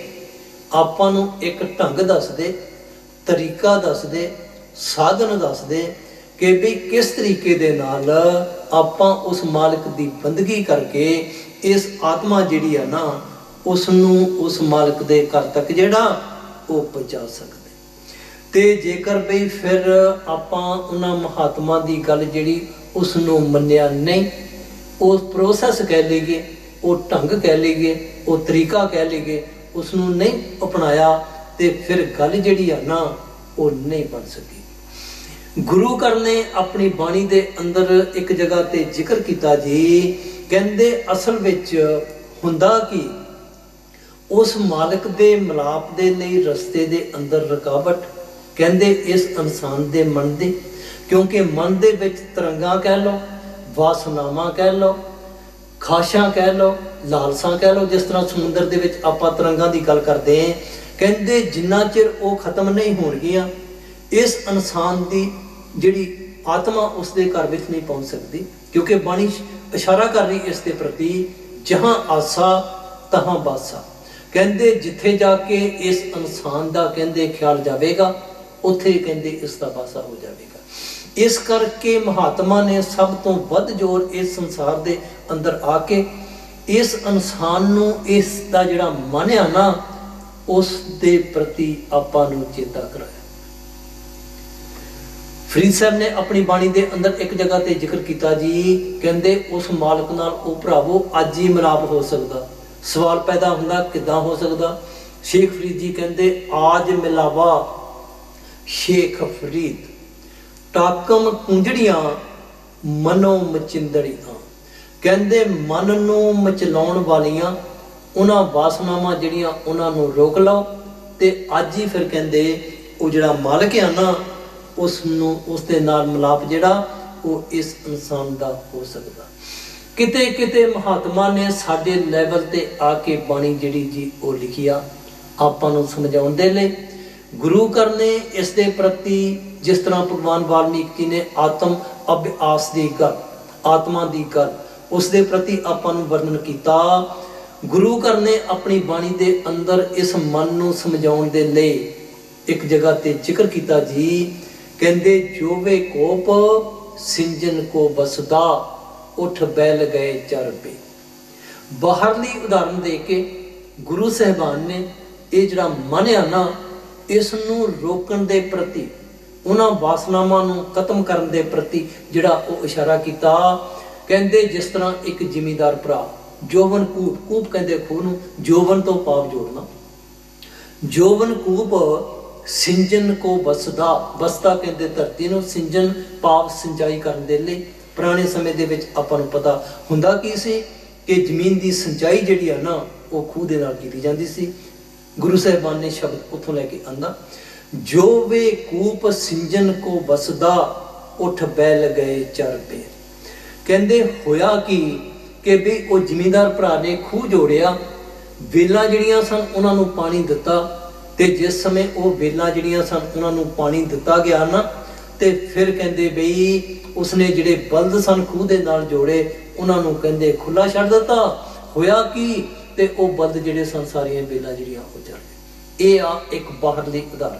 ਆਪਾਂ ਨੂੰ ਇੱਕ ਢੰਗ ਦੱਸਦੇ, ਤਰੀਕਾ ਦੱਸਦੇ, ਸਾਧਨ ਦੱਸਦੇ ਕਿ ਵੀ ਕਿਸ ਤਰੀਕੇ ਦੇ ਨਾਲ ਆਪਾਂ ਉਸ ਮਾਲਕ ਦੀ ਬੰਦਗੀ ਕਰਕੇ ਇਸ ਆਤਮਾ ਜਿਹੜੀ ਆ ਨਾ, ਉਸ ਨੂੰ ਉਸ ਮਾਲਕ ਦੇ ਘਰ ਤੱਕ ਜਿਹੜਾ ਉਹ ਪਹੁੰਚਾ ਸਕਦੇ। ਤੇ ਜੇਕਰ ਬਈ ਫਿਰ ਆਪਾਂ ਉਹਨਾਂ ਮਹਾਤਮਾ ਦੀ ਗੱਲ ਜਿਹੜੀ ਉਸ ਨੂੰ ਮੰਨਿਆ ਨਹੀਂ, ਉਹ ਪ੍ਰੋਸੈਸ ਕਹਿ ਲਈਏ, ਉਹ ਢੰਗ ਕਹਿ ਲਈਏ, ਉਹ ਤਰੀਕਾ ਕਹਿ ਲਈਏ, ਉਸ ਨੂੰ ਨਹੀਂ ਅਪਣਾਇਆ ਤੇ ਫਿਰ ਗੱਲ ਜਿਹੜੀ ਆ ਨਾ ਉਹ ਨਹੀਂ ਬਣ ਸਕੀ। ਗੁਰੂ ਘਰ ਨੇ ਆਪਣੀ ਬਾਣੀ ਦੇ ਅੰਦਰ ਇੱਕ ਜਗ੍ਹਾ ਤੇ ਜ਼ਿਕਰ ਕੀਤਾ ਜੀ, ਕਹਿੰਦੇ ਅਸਲ ਵਿੱਚ ਹੁੰਦਾ ਕੀ, ਉਸ ਮਾਲਕ ਦੇ ਮਿਲਾਪ ਦੇ ਲਈ ਰਸਤੇ ਦੇ ਅੰਦਰ ਰੁਕਾਵਟ ਕਹਿੰਦੇ ਇਸ ਇਨਸਾਨ ਦੇ ਮਨ ਦੀ, ਕਿਉਂਕਿ ਮਨ ਦੇ ਵਿੱਚ ਤਰੰਗਾਂ ਕਹਿ ਲਓ, ਵਾਸਨਾਵਾਂ ਕਹਿ ਲਓ, ਖਾਸ਼ਾਂ ਕਹਿ ਲਓ, ਲਾਲਸਾਂ ਕਹਿ ਲਓ। ਜਿਸ ਤਰ੍ਹਾਂ ਸਮੁੰਦਰ ਦੇ ਵਿੱਚ ਆਪਾਂ ਤਰੰਗਾਂ ਦੀ ਗੱਲ ਕਰਦੇ ਹਾਂ, ਕਹਿੰਦੇ ਜਿੰਨਾ ਚਿਰ ਉਹ ਖਤਮ ਨਹੀਂ ਹੋਣਗੀਆਂ, ਇਸ ਇਨਸਾਨ ਦੀ ਜਿਹੜੀ ਆਤਮਾ ਉਸ ਦੇ ਘਰ ਵਿੱਚ ਨਹੀਂ ਪਹੁੰਚ ਸਕਦੀ। ਕਿਉਂਕਿ ਬਾਣੀ ਇਸ਼ਾਰਾ ਕਰ ਰਹੀ ਇਸ ਦੇ ਪ੍ਰਤੀ, ਜਹਾਂ ਆਸਾ ਤਹਾਂ ਬਾਸਾ, ਕਹਿੰਦੇ ਜਿੱਥੇ ਜਾ ਕੇ ਇਸ ਇਨਸਾਨ ਦਾ ਕਹਿੰਦੇ ਖਿਆਲ ਜਾਵੇਗਾ, ਉੱਥੇ ਕਹਿੰਦੇ ਇਸ ਦਾ ਬਾਸਾ ਹੋ ਜਾਵੇਗਾ। ਇਸ ਕਰਕੇ ਮਹਾਤਮਾ ਨੇ ਸਭ ਤੋਂ ਵੱਧ ਜ਼ੋਰ ਇਸ ਸੰਸਾਰ ਦੇ ਅੰਦਰ ਆ ਕੇ ਇਸ ਇਨਸਾਨ ਨੂੰ, ਇਸ ਦਾ ਜਿਹੜਾ ਮਨ ਆ ਨਾ, ਉਸ ਦੇ ਪ੍ਰਤੀ ਆਪਾਂ ਨੂੰ ਚੇਤਾ ਕਰਾਇਆ। ਫਰੀਦ ਸਾਹਿਬ ਨੇ ਆਪਣੀ ਬਾਣੀ ਦੇ ਅੰਦਰ ਇੱਕ ਜਗ੍ਹਾ ਤੇ ਜ਼ਿਕਰ ਕੀਤਾ ਜੀ, ਕਹਿੰਦੇ ਉਸ ਮਾਲਕ ਨਾਲ ਉਹ ਭਰਾਵੋ ਅੱਜ ਹੀ ਮਿਲਾਪ ਹੋ ਸਕਦਾ। ਸਵਾਲ ਪੈਦਾ ਹੁੰਦਾ ਕਿੱਦਾਂ ਹੋ ਸਕਦਾ? ਸ਼ੇਖ ਫਰੀਦ ਜੀ ਕਹਿੰਦੇ ਆਜ ਮਿਲਾਵਾ ਸ਼ੇਖ ਫਰੀਦ, ਟਾਕਮ ਕੁੰਜੜੀਆਂ ਮਨੋ ਮਚਿੰਦੜੀਆਂ, ਕਹਿੰਦੇ ਮਨ ਨੂੰ ਮਚਲਾਉਣ ਵਾਲੀਆਂ ਉਹਨਾਂ ਵਾਸਨਾਵਾਂ ਜਿਹੜੀਆਂ ਉਹਨਾਂ ਨੂੰ ਰੋਕ ਲਓ ਤੇ ਅੱਜ ਹੀ ਫਿਰ ਕਹਿੰਦੇ ਉਹ ਜਿਹੜਾ ਮਾਲਕ ਆ ਨਾ, ਉਸ ਨੂੰ ਉਸ ਦੇ ਨਾਲ ਮਿਲਾਪ ਜਿਹੜਾ ਉਹ ਇਸ ਇਨਸਾਨ ਦਾ ਹੋ ਸਕਦਾ। ਕਿਤੇ ਕਿਤੇ ਮਹਾਤਮਾ ਨੇ ਸਾਡੇ ਲੈਵਲ ਤੇ ਆ ਕੇ ਬਾਣੀ ਜਿਹੜੀ ਜੀ ਉਹ ਲਿਖੀ ਆ ਆਪਾਂ ਨੂੰ ਸਮਝਾਉਣ ਦੇ ਲਈ। ਗੁਰੂ ਘਰ ਨੇ ਇਸ ਦੇ ਪ੍ਰਤੀ ਜਿਸ ਤਰ੍ਹਾਂ ਭਗਵਾਨ ਵਾਲਮੀਕ ਜੀ ਨੇ ਆਤਮ ਅਭਿਆਸ ਦੀ ਗੱਲ, ਆਤਮਾ ਦੀ ਗੱਲ, ਉਸ ਦੇ ਪ੍ਰਤੀ ਆਪਾਂ ਨੂੰ ਵਰਣਨ ਕੀਤਾ। ਗੁਰੂ ਘਰ ਨੇ ਆਪਣੀ ਬਾਣੀ ਦੇ ਅੰਦਰ ਇਸ ਮਨ ਨੂੰ ਸਮਝਾਉਣ ਦੇ ਲਈ ਇੱਕ ਜਗ੍ਹਾ ਤੇ ਜ਼ਿਕਰ ਕੀਤਾ ਜੀ, ਕਹਿੰਦੇ ਜੋਵੇ ਕੋਪ ਸਿੰਜਨ ਕੋ ਬਸਦਾ, ਉਠ ਬੈਲ ਗਏ ਚਰਬੇ। ਬਾਹਰਲੀ ਉਦਾਹਰਨ ਦੇ ਕੇ ਗੁਰੂ ਸਾਹਿਬਾਨ ਨੇ ਇਹ ਜਿਹੜਾ ਮਨ ਆ ਨਾ, ਇਸ ਨੂੰ ਰੋਕਣ ਦੇ ਪ੍ਰਤੀ, ਉਹਨਾਂ ਵਾਸਨਾਵਾਂ ਨੂੰ ਖਤਮ ਕਰਨ ਦੇ ਪ੍ਰਤੀ ਜਿਹੜਾ ਉਹ ਇਸ਼ਾਰਾ ਕੀਤਾ। ਕਹਿੰਦੇ ਜਿਸ ਤਰ੍ਹਾਂ ਇੱਕ ਜ਼ਿਮੀਂਦਾਰ ਭਰਾ ਜੋਬਨ ਕੂਪ, ਕੂਪ ਕਹਿੰਦੇ ਖੂਹ ਨੂੰ, ਜੋਬਨ ਤੋਂ ਪਾਪ ਜੋੜਨਾ, ਜੋਬਨ ਕੂਪ ਸਿੰਜਨ ਕੋ ਬਸਦਾ, ਬਸਦਾ ਕਹਿੰਦੇ ਧਰਤੀ ਨੂੰ, ਸਿੰਜਨ ਪਾਪ ਸਿੰਚਾਈ ਕਰਨ ਦੇ ਲਈ। ਪੁਰਾਣੇ ਸਮੇਂ ਦੇ ਵਿੱਚ ਆਪਾਂ ਨੂੰ ਪਤਾ ਹੁੰਦਾ ਕੀ ਸੀ ਕਿ ਜ਼ਮੀਨ ਦੀ ਸਿੰਚਾਈ ਜਿਹੜੀ ਆ ਨਾ ਉਹ ਖੂਹ ਦੇ ਨਾਲ ਕੀਤੀ ਜਾਂਦੀ ਸੀ। ਗੁਰੂ ਸਾਹਿਬਾਨ ਨੇ ਸ਼ਬਦ ਉੱਥੋਂ ਲੈ ਕੇ ਆਂਦਾ, ਜੋ ਵੇ ਕੂਪ ਸਿੰਜਨ ਕੋ ਬਸਦਾ, ਉੱਠ ਬੈਲ ਗਏ ਚਰ ਪੇ। ਕਹਿੰਦੇ ਹੋਇਆ ਕਿ ਵੀ ਉਹ ਜ਼ਿਮੀਂਦਾਰ ਭਰਾ ਨੇ ਖੂਹ ਜੋੜਿਆ, ਵੇਲਾਂ ਜਿਹੜੀਆਂ ਸਨ ਉਹਨਾਂ ਨੂੰ ਪਾਣੀ ਦਿੱਤਾ, ਤੇ ਜਿਸ ਸਮੇਂ ਉਹ ਵੇਲਾਂ ਜਿਹੜੀਆਂ ਸਨ ਉਹਨਾਂ ਨੂੰ ਪਾਣੀ ਦਿੱਤਾ ਗਿਆ ਨਾ, ਤੇ ਫਿਰ ਕਹਿੰਦੇ ਬਈ ਉਸਨੇ ਜਿਹੜੇ ਬਲਦ ਸਨ ਖੂਹ ਦੇ ਨਾਲ ਜੋੜੇ, ਉਹਨਾਂ ਨੂੰ ਕਹਿੰਦੇ ਖੁੱਲਾ ਛੱਡ ਦਿੱਤਾ। ਹੋਇਆ ਕੀ, ਤੇ ਉਹ ਬਲਦ ਜਿਹੜੇ ਸਨ ਸਾਰੀਆਂ ਵੇਲਾਂ ਜਿਹੜੀਆਂ ਉਹ ਚੜ ਗਏ। ਇਹ ਆ ਇੱਕ ਬਾਹਰਲੀ ਉਦਾਹਰਨ।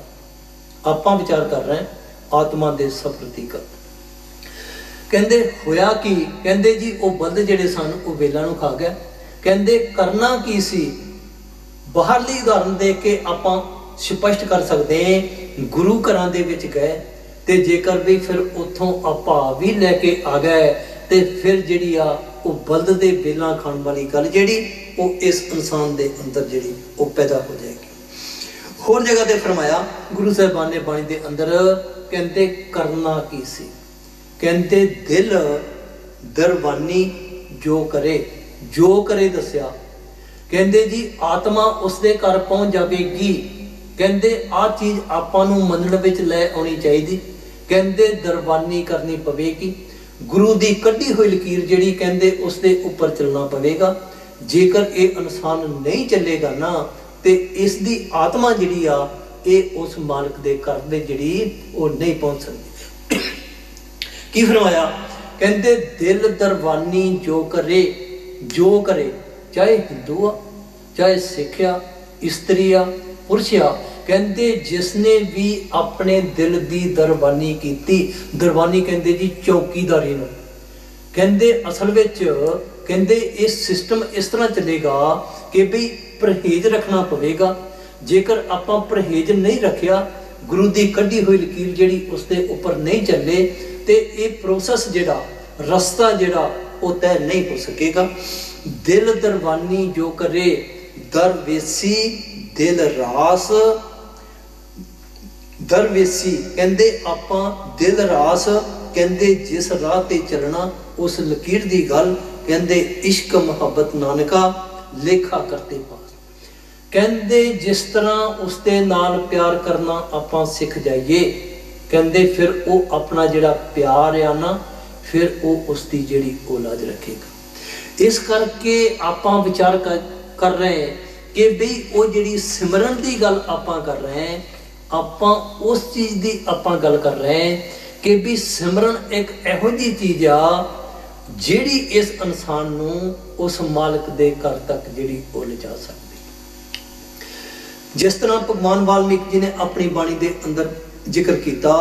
ਆਪਾਂ ਵਿਚਾਰ ਕਰ ਰਹੇ ਹਾਂ ਆਤਮਾ ਦੇ ਪ੍ਰਤੀਕ। ਕਹਿੰਦੇ ਹੋਇਆ ਕੀ, ਕਹਿੰਦੇ ਜੀ ਉਹ ਬਲਦ ਜਿਹੜੇ ਸਨ ਉਹ ਵੇਲਾਂ ਨੂੰ ਖਾ ਗਏ। ਕਹਿੰਦੇ ਕਰਨਾ ਕੀ ਸੀ, ਬਾਹਰਲੀ ਉਦਾਹਰਨ ਦੇ ਕੇ ਆਪਾਂ ਸਪਸ਼ਟ ਕਰ ਸਕਦੇ ਹਾਂ। ਗੁਰੂ ਘਰਾਂ ਦੇ ਵਿੱਚ ਗਏ ਤੇ ਜੇਕਰ ਵੀ ਫਿਰ ਉੱਥੋਂ ਆਪਾਂ ਵੀ ਲੈ ਕੇ ਆ ਗਏ, ਤੇ ਫਿਰ ਜਿਹੜੀ ਆ ਉਹ ਬਲਦ ਦੇ ਵੇਲਾਂ ਖਾਣ ਵਾਲੀ ਗੱਲ ਜਿਹੜੀ ਉਹ ਇਸ ਇਨਸਾਨ ਦੇ ਅੰਦਰ ਜਿਹੜੀ ਉਹ ਪੈਦਾ ਹੋ ਜਾਏਗੀ। ਹੋਰ ਜਗ੍ਹਾ ਤੇ ਫਰਮਾਇਆ ਗੁਰੂ ਸਾਹਿਬਾਨ ਨੇ ਬਾਣੀ ਦੇ ਅੰਦਰ, ਕਹਿੰਦੇ ਕਰਨਾ ਕੀ ਸੀ, ਕਹਿੰਦੇ ਦਿਲ ਦਰਬਾਨੀ ਜੋ ਕਰੇ ਦੱਸਿਆ। ਕਹਿੰਦੇ ਜੀ ਆਤਮਾ ਉਸਦੇ ਘਰ ਪਹੁੰਚ ਜਾਵੇਗੀ। ਕਹਿੰਦੇ ਆਹ ਚੀਜ਼ ਆਪਾਂ ਨੂੰ ਮੰਨਣ ਵਿੱਚ ਲੈ ਆਉਣੀ ਚਾਹੀਦੀ। ਕਹਿੰਦੇ ਦਰਬਾਨੀ ਕਰਨੀ ਪਵੇਗੀ, ਗੁਰੂ ਦੀ ਕੱਢੀ ਹੋਈ ਲਕੀਰ ਜਿਹੜੀ ਕਹਿੰਦੇ ਉਸ ਦੇ ਉੱਪਰ ਚੱਲਣਾ ਪਵੇਗਾ। ਜੇਕਰ ਇਹ ਇਨਸਾਨ ਨਹੀਂ ਚੱਲੇਗਾ ਨਾ, ਤੇ ਇਸ ਦੀ ਆਤਮਾ ਜਿਹੜੀ ਆ ਇਹ ਉਸ ਮਾਲਕ ਦੇ ਘਰ ਦੇ ਜਿਹੜੀ ਉਹ ਨਹੀਂ ਪਹੁੰਚ ਸਕਦੀ। ਕੀ ਫਰਮਾਇਆ, ਕਹਿੰਦੇ ਦਿਲ ਦਰਬਾਨੀ ਜੋ ਕਰੇ, ਚਾਹੇ ਹਿੰਦੂ ਆ, ਚਾਹੇ ਸਿੱਖ ਆ, ਇਸਤਰੀ ਆ, ਪੁਰਸ਼ ਆ। ਕਹਿੰਦੇ ਜਿਸਨੇ ਵੀ ਆਪਣੇ ਦਿਲ ਦੀ ਦਰਬਾਨੀ ਕੀਤੀ, ਦਰਬਾਨੀ ਕਹਿੰਦੇ ਜੀ ਚੌਕੀਦਾਰੀ ਨੂੰ। ਕਹਿੰਦੇ ਅਸਲ ਵਿੱਚ ਕਹਿੰਦੇ ਇਹ ਸਿਸਟਮ ਇਸ ਤਰ੍ਹਾਂ ਚੱਲੇਗਾ ਕਿ ਵੀ ਪਰਹੇਜ਼ ਰੱਖਣਾ ਪਵੇਗਾ। ਜੇਕਰ ਆਪਾਂ ਪਰਹੇਜ਼ ਨਹੀਂ ਰੱਖਿਆ, ਗੁਰੂ ਦੀ ਕੱਢੀ ਹੋਈ ਲਕੀਰ ਜਿਹੜੀ ਉਸ ਦੇ ਉੱਪਰ ਨਹੀਂ ਚੱਲੇ, ਤੇ ਇਹ ਪ੍ਰੋਸੈਸ ਜਿਹੜਾ ਰਸਤਾ ਜਿਹੜਾ ਉਹ ਤੈਅ ਨਹੀਂ ਹੋ ਸਕੇਗਾ। ਦਿਲ ਦਰਬਾਨੀ ਜੋ ਕਰੇ, ਦਰਵੇਸੀ ਦਿਲ ਰਾਸ। ਦਰਵੇਸੀ ਕਹਿੰਦੇ ਆਪਾਂ ਦਿਲ ਰਾਸ, ਕਹਿੰਦੇ ਜਿਸ ਰਾਹ ਤੇ ਚੱਲਣਾ ਉਸ ਲਕੀਰ ਦੀ ਗੱਲ। ਕਹਿੰਦੇ ਇਸ਼ਕ ਮੁਹੱਬਤ ਨਾਨਕਾ ਲੇਖਾ ਕਰਤੇ ਪਾਸ। ਕਹਿੰਦੇ ਜਿਸ ਤਰ੍ਹਾਂ ਉਸ ਦੇ ਨਾਲ ਪਿਆਰ ਕਰਨਾ ਆਪਾਂ ਸਿੱਖ ਜਾਈਏ, ਕਹਿੰਦੇ ਫਿਰ ਉਹ ਆਪਣਾ ਜਿਹੜਾ ਪਿਆਰ ਆ ਨਾ, ਫਿਰ ਉਹ ਉਸ ਦੀ ਜਿਹੜੀ ਔਲਾਦ ਰੱਖੇਗਾ। ਇਸ ਕਰਕੇ ਆਪਾਂ ਵਿਚਾਰ ਕਰ ਰਹੇ ਕਿ ਬਈ ਉਹ ਜਿਹੜੀ ਸਿਮਰਨ ਦੀ ਗੱਲ ਆਪਾਂ ਕਰ ਰਹੇ ਹਾਂ, ਆਪਾਂ ਉਸ ਚੀਜ਼ ਦੀ ਆਪਾਂ ਗੱਲ ਕਰ ਰਹੇ ਹਾਂ ਕਿ ਵੀ ਸਿਮਰਨ ਇੱਕ ਇਹੋ ਜਿਹੀ ਚੀਜ਼ ਆ ਜਿਹੜੀ ਇਸ ਇਨਸਾਨ ਨੂੰ ਉਸ ਮਾਲਕ ਦੇ ਘਰ ਤੱਕ ਜਿਹੜੀ ਉਹ ਲਿਜਾ ਸਕਦੀ। ਜਿਸ ਤਰ੍ਹਾਂ ਭਗਵਾਨ ਵਾਲਮੀਕ ਜੀ ਨੇ ਆਪਣੀ ਬਾਣੀ ਦੇ ਅੰਦਰ ਜ਼ਿਕਰ ਕੀਤਾ,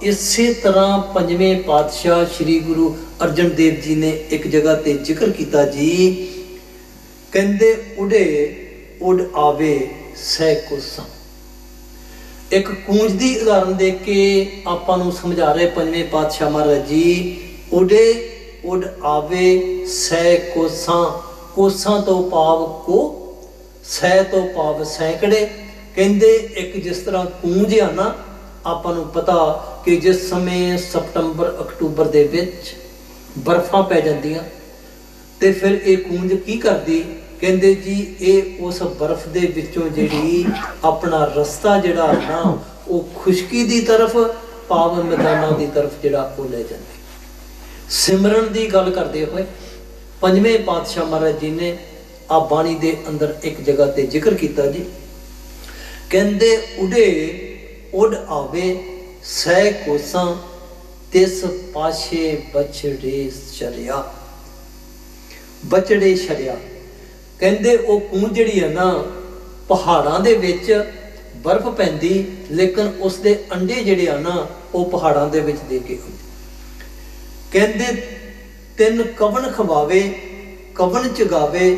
ਇਸੇ ਤਰ੍ਹਾਂ ਪੰਜਵੇਂ ਪਾਤਸ਼ਾਹ ਸ੍ਰੀ ਗੁਰੂ ਅਰਜਨ ਦੇਵ ਜੀ ਨੇ ਇੱਕ ਜਗ੍ਹਾ ਤੇ ਜ਼ਿਕਰ ਕੀਤਾ ਜੀ। ਕਹਿੰਦੇ ਉਡ ਆਵੇ ਸਹਿ ਕੋਸਾਂ। ਇੱਕ ਕੂੰਜ ਦੀ ਉਦਾਹਰਨ ਦੇ ਕੇ ਆਪਾਂ ਨੂੰ ਸਮਝਾ ਰਹੇ ਪੰਜਵੇਂ ਪਾਤਸ਼ਾਹ ਮਹਾਰਾਜ ਜੀ, ਉਡ ਆਵੇ ਸਹਿ ਕੋਸਾਂ। ਕੋਸਾਂ ਤੋਂ ਭਾਵ ਕੋ, ਸਹਿ ਤੋਂ ਭਾਵ ਸੈਂਕੜੇ। ਕਹਿੰਦੇ ਇੱਕ ਜਿਸ ਤਰ੍ਹਾਂ ਕੂੰਜ ਆ ਨਾ, ਆਪਾਂ ਨੂੰ ਪਤਾ ਕਿ ਜਿਸ ਸਮੇਂ ਸਤੰਬਰ ਅਕਤੂਬਰ ਦੇ ਵਿੱਚ ਬਰਫ਼ਾਂ ਪੈ ਜਾਂਦੀਆਂ, ਤੇ ਫਿਰ ਇਹ ਕੂੰਜ ਕੀ ਕਰਦੀ, ਕਹਿੰਦੇ ਜੀ ਇਹ ਉਸ ਬਰਫ਼ ਦੇ ਵਿੱਚੋਂ ਜਿਹੜੀ ਆਪਣਾ ਰਸਤਾ ਜਿਹੜਾ ਨਾ ਉਹ ਖੁਸ਼ਕੀ ਦੀ ਤਰਫ, ਪਾਵਨ ਮੈਦਾਨਾਂ ਦੀ ਤਰਫ ਜਿਹੜਾ ਉਹ ਲੈ ਜਾਂਦੀ। ਸਿਮਰਨ ਦੀ ਗੱਲ ਕਰਦੇ ਹੋਏ ਪੰਜਵੇਂ ਪਾਤਸ਼ਾਹ ਮਹਾਰਾਜ ਜੀ ਨੇ ਆ ਬਾਣੀ ਦੇ ਅੰਦਰ ਇੱਕ ਜਗ੍ਹਾ ਤੇ ਜ਼ਿਕਰ ਕੀਤਾ ਜੀ। ਕਹਿੰਦੇ ਉਡ ਆਵੇ ਸਹਿ ਕੋਸਾਂ, ਤਿਸ ਪਾਛੇ ਬਛੜੇ ਸ਼ਰਿਆ। ਕਹਿੰਦੇ ਉਹ ਕੂੰਜ ਜਿਹੜੀ ਹੈ ਨਾ, ਪਹਾੜਾਂ ਦੇ ਵਿੱਚ ਬਰਫ਼ ਪੈਂਦੀ, ਲੇਕਿਨ ਉਸ ਦੇ ਅੰਡੇ ਜਿਹੜੇ ਆ ਨਾ ਉਹ ਪਹਾੜਾਂ ਦੇ ਵਿੱਚ ਦੇ ਕੇ ਆਉਂਦੇ। ਕਹਿੰਦੇ ਤਿੰਨ ਕਵਣ ਖਵਾਵੇ, ਕਵਨ ਚ ਗਾਵੇ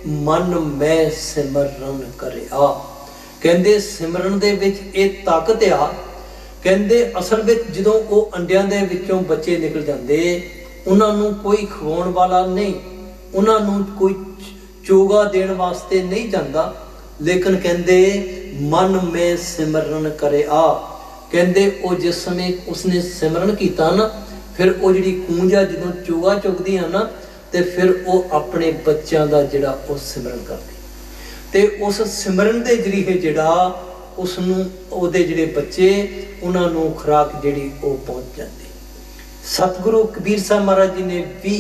ਮਨ ਮੈਂ ਸਿਮਰਨ ਕਰਿਆ। ਕਹਿੰਦੇ ਸਿਮਰਨ ਦੇ ਵਿੱਚ ਇਹ ਤਾਕਤ ਆ। ਕਹਿੰਦੇ ਅਸਲ ਵਿੱਚ ਜਦੋਂ ਉਹ ਅੰਡਿਆਂ ਦੇ ਵਿੱਚੋਂ ਬੱਚੇ ਨਿਕਲ ਜਾਂਦੇ, ਉਹਨਾਂ ਨੂੰ ਕੋਈ ਖਵਾਉਣ ਵਾਲਾ ਨਹੀਂ, ਉਹਨਾਂ ਨੂੰ ਕੋਈ ਚੋਗਾ ਦੇਣ ਵਾਸਤੇ ਨਹੀਂ ਜਾਂਦਾ, ਲੇਕਿਨ ਕਹਿੰਦੇ ਮਨ ਮੈਂ ਸਿਮਰਨ ਕਰਿਆ। ਕਹਿੰਦੇ ਉਹ ਜਿਸ ਸਮੇਂ ਉਸਨੇ ਸਿਮਰਨ ਕੀਤਾ ਨਾ, ਫਿਰ ਉਹ ਜਿਹੜੀ ਕੂੰਜ ਆ ਜਦੋਂ ਚੋਗਾ ਚੁਗਦੀ ਆ ਨਾ, ਤੇ ਫਿਰ ਉਹ ਆਪਣੇ ਬੱਚਿਆਂ ਦਾ ਜਿਹੜਾ ਉਹ ਸਿਮਰਨ ਕਰਦੀ, ਤੇ ਉਸ ਸਿਮਰਨ ਦੇ ਜਰੀਏ ਜਿਹੜਾ ਉਸ ਨੂੰ ਉਹਦੇ ਜਿਹੜੇ ਬੱਚੇ ਉਹਨਾਂ ਨੂੰ ਖੁਰਾਕ ਜਿਹੜੀ ਉਹ ਪਹੁੰਚ ਜਾਂਦੀ। ਸਤਿਗੁਰੂ ਕਬੀਰ ਸਾਹਿਬ ਮਹਾਰਾਜ ਜੀ ਨੇ ਵੀ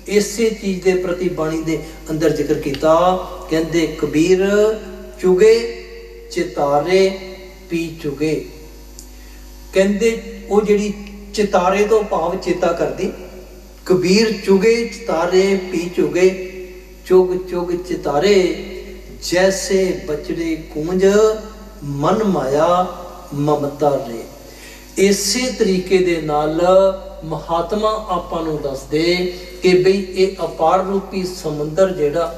ਇਸੇ ਚੀਜ਼ ਦੇ ਪ੍ਰਤੀ ਬਾਣੀ ਦੇ ਅੰਦਰ ਜ਼ਿਕਰ ਕੀਤਾ। ਕਹਿੰਦੇ ਕਬੀਰ ਚੁਗੇ ਚਿਤਾਰੇ ਪੀ ਚੁਗੇ। ਕਹਿੰਦੇ ਉਹ ਜਿਹੜੀ ਚਿਤਾਰੇ ਤੋਂ ਭਾਵ ਚੇਤਾ ਕਰਦੀ, ਕਬੀਰ ਚੁਗੇ ਚਿਤਾਰੇ ਪੀ ਚੁਗੇ, ਚੁਗ ਚੁਗ ਚਿਤਾਰੇ ਜੈਸੇ ਬਚੜੇ ਕੂੰਜ ਮਨ ਮਾਇਆ ਮਮਤਾ ਰੇ। ਇਸੇ ਤਰੀਕੇ ਦੇ ਨਾਲ ਮਹਾਤਮਾ ਆਪਾਂ ਨੂੰ ਦੱਸਦੇ ਕਿ ਬਈ ਇਹ ਅਪਾਰ ਰੂਪੀ ਸਮੁੰਦਰ ਜਿਹੜਾ,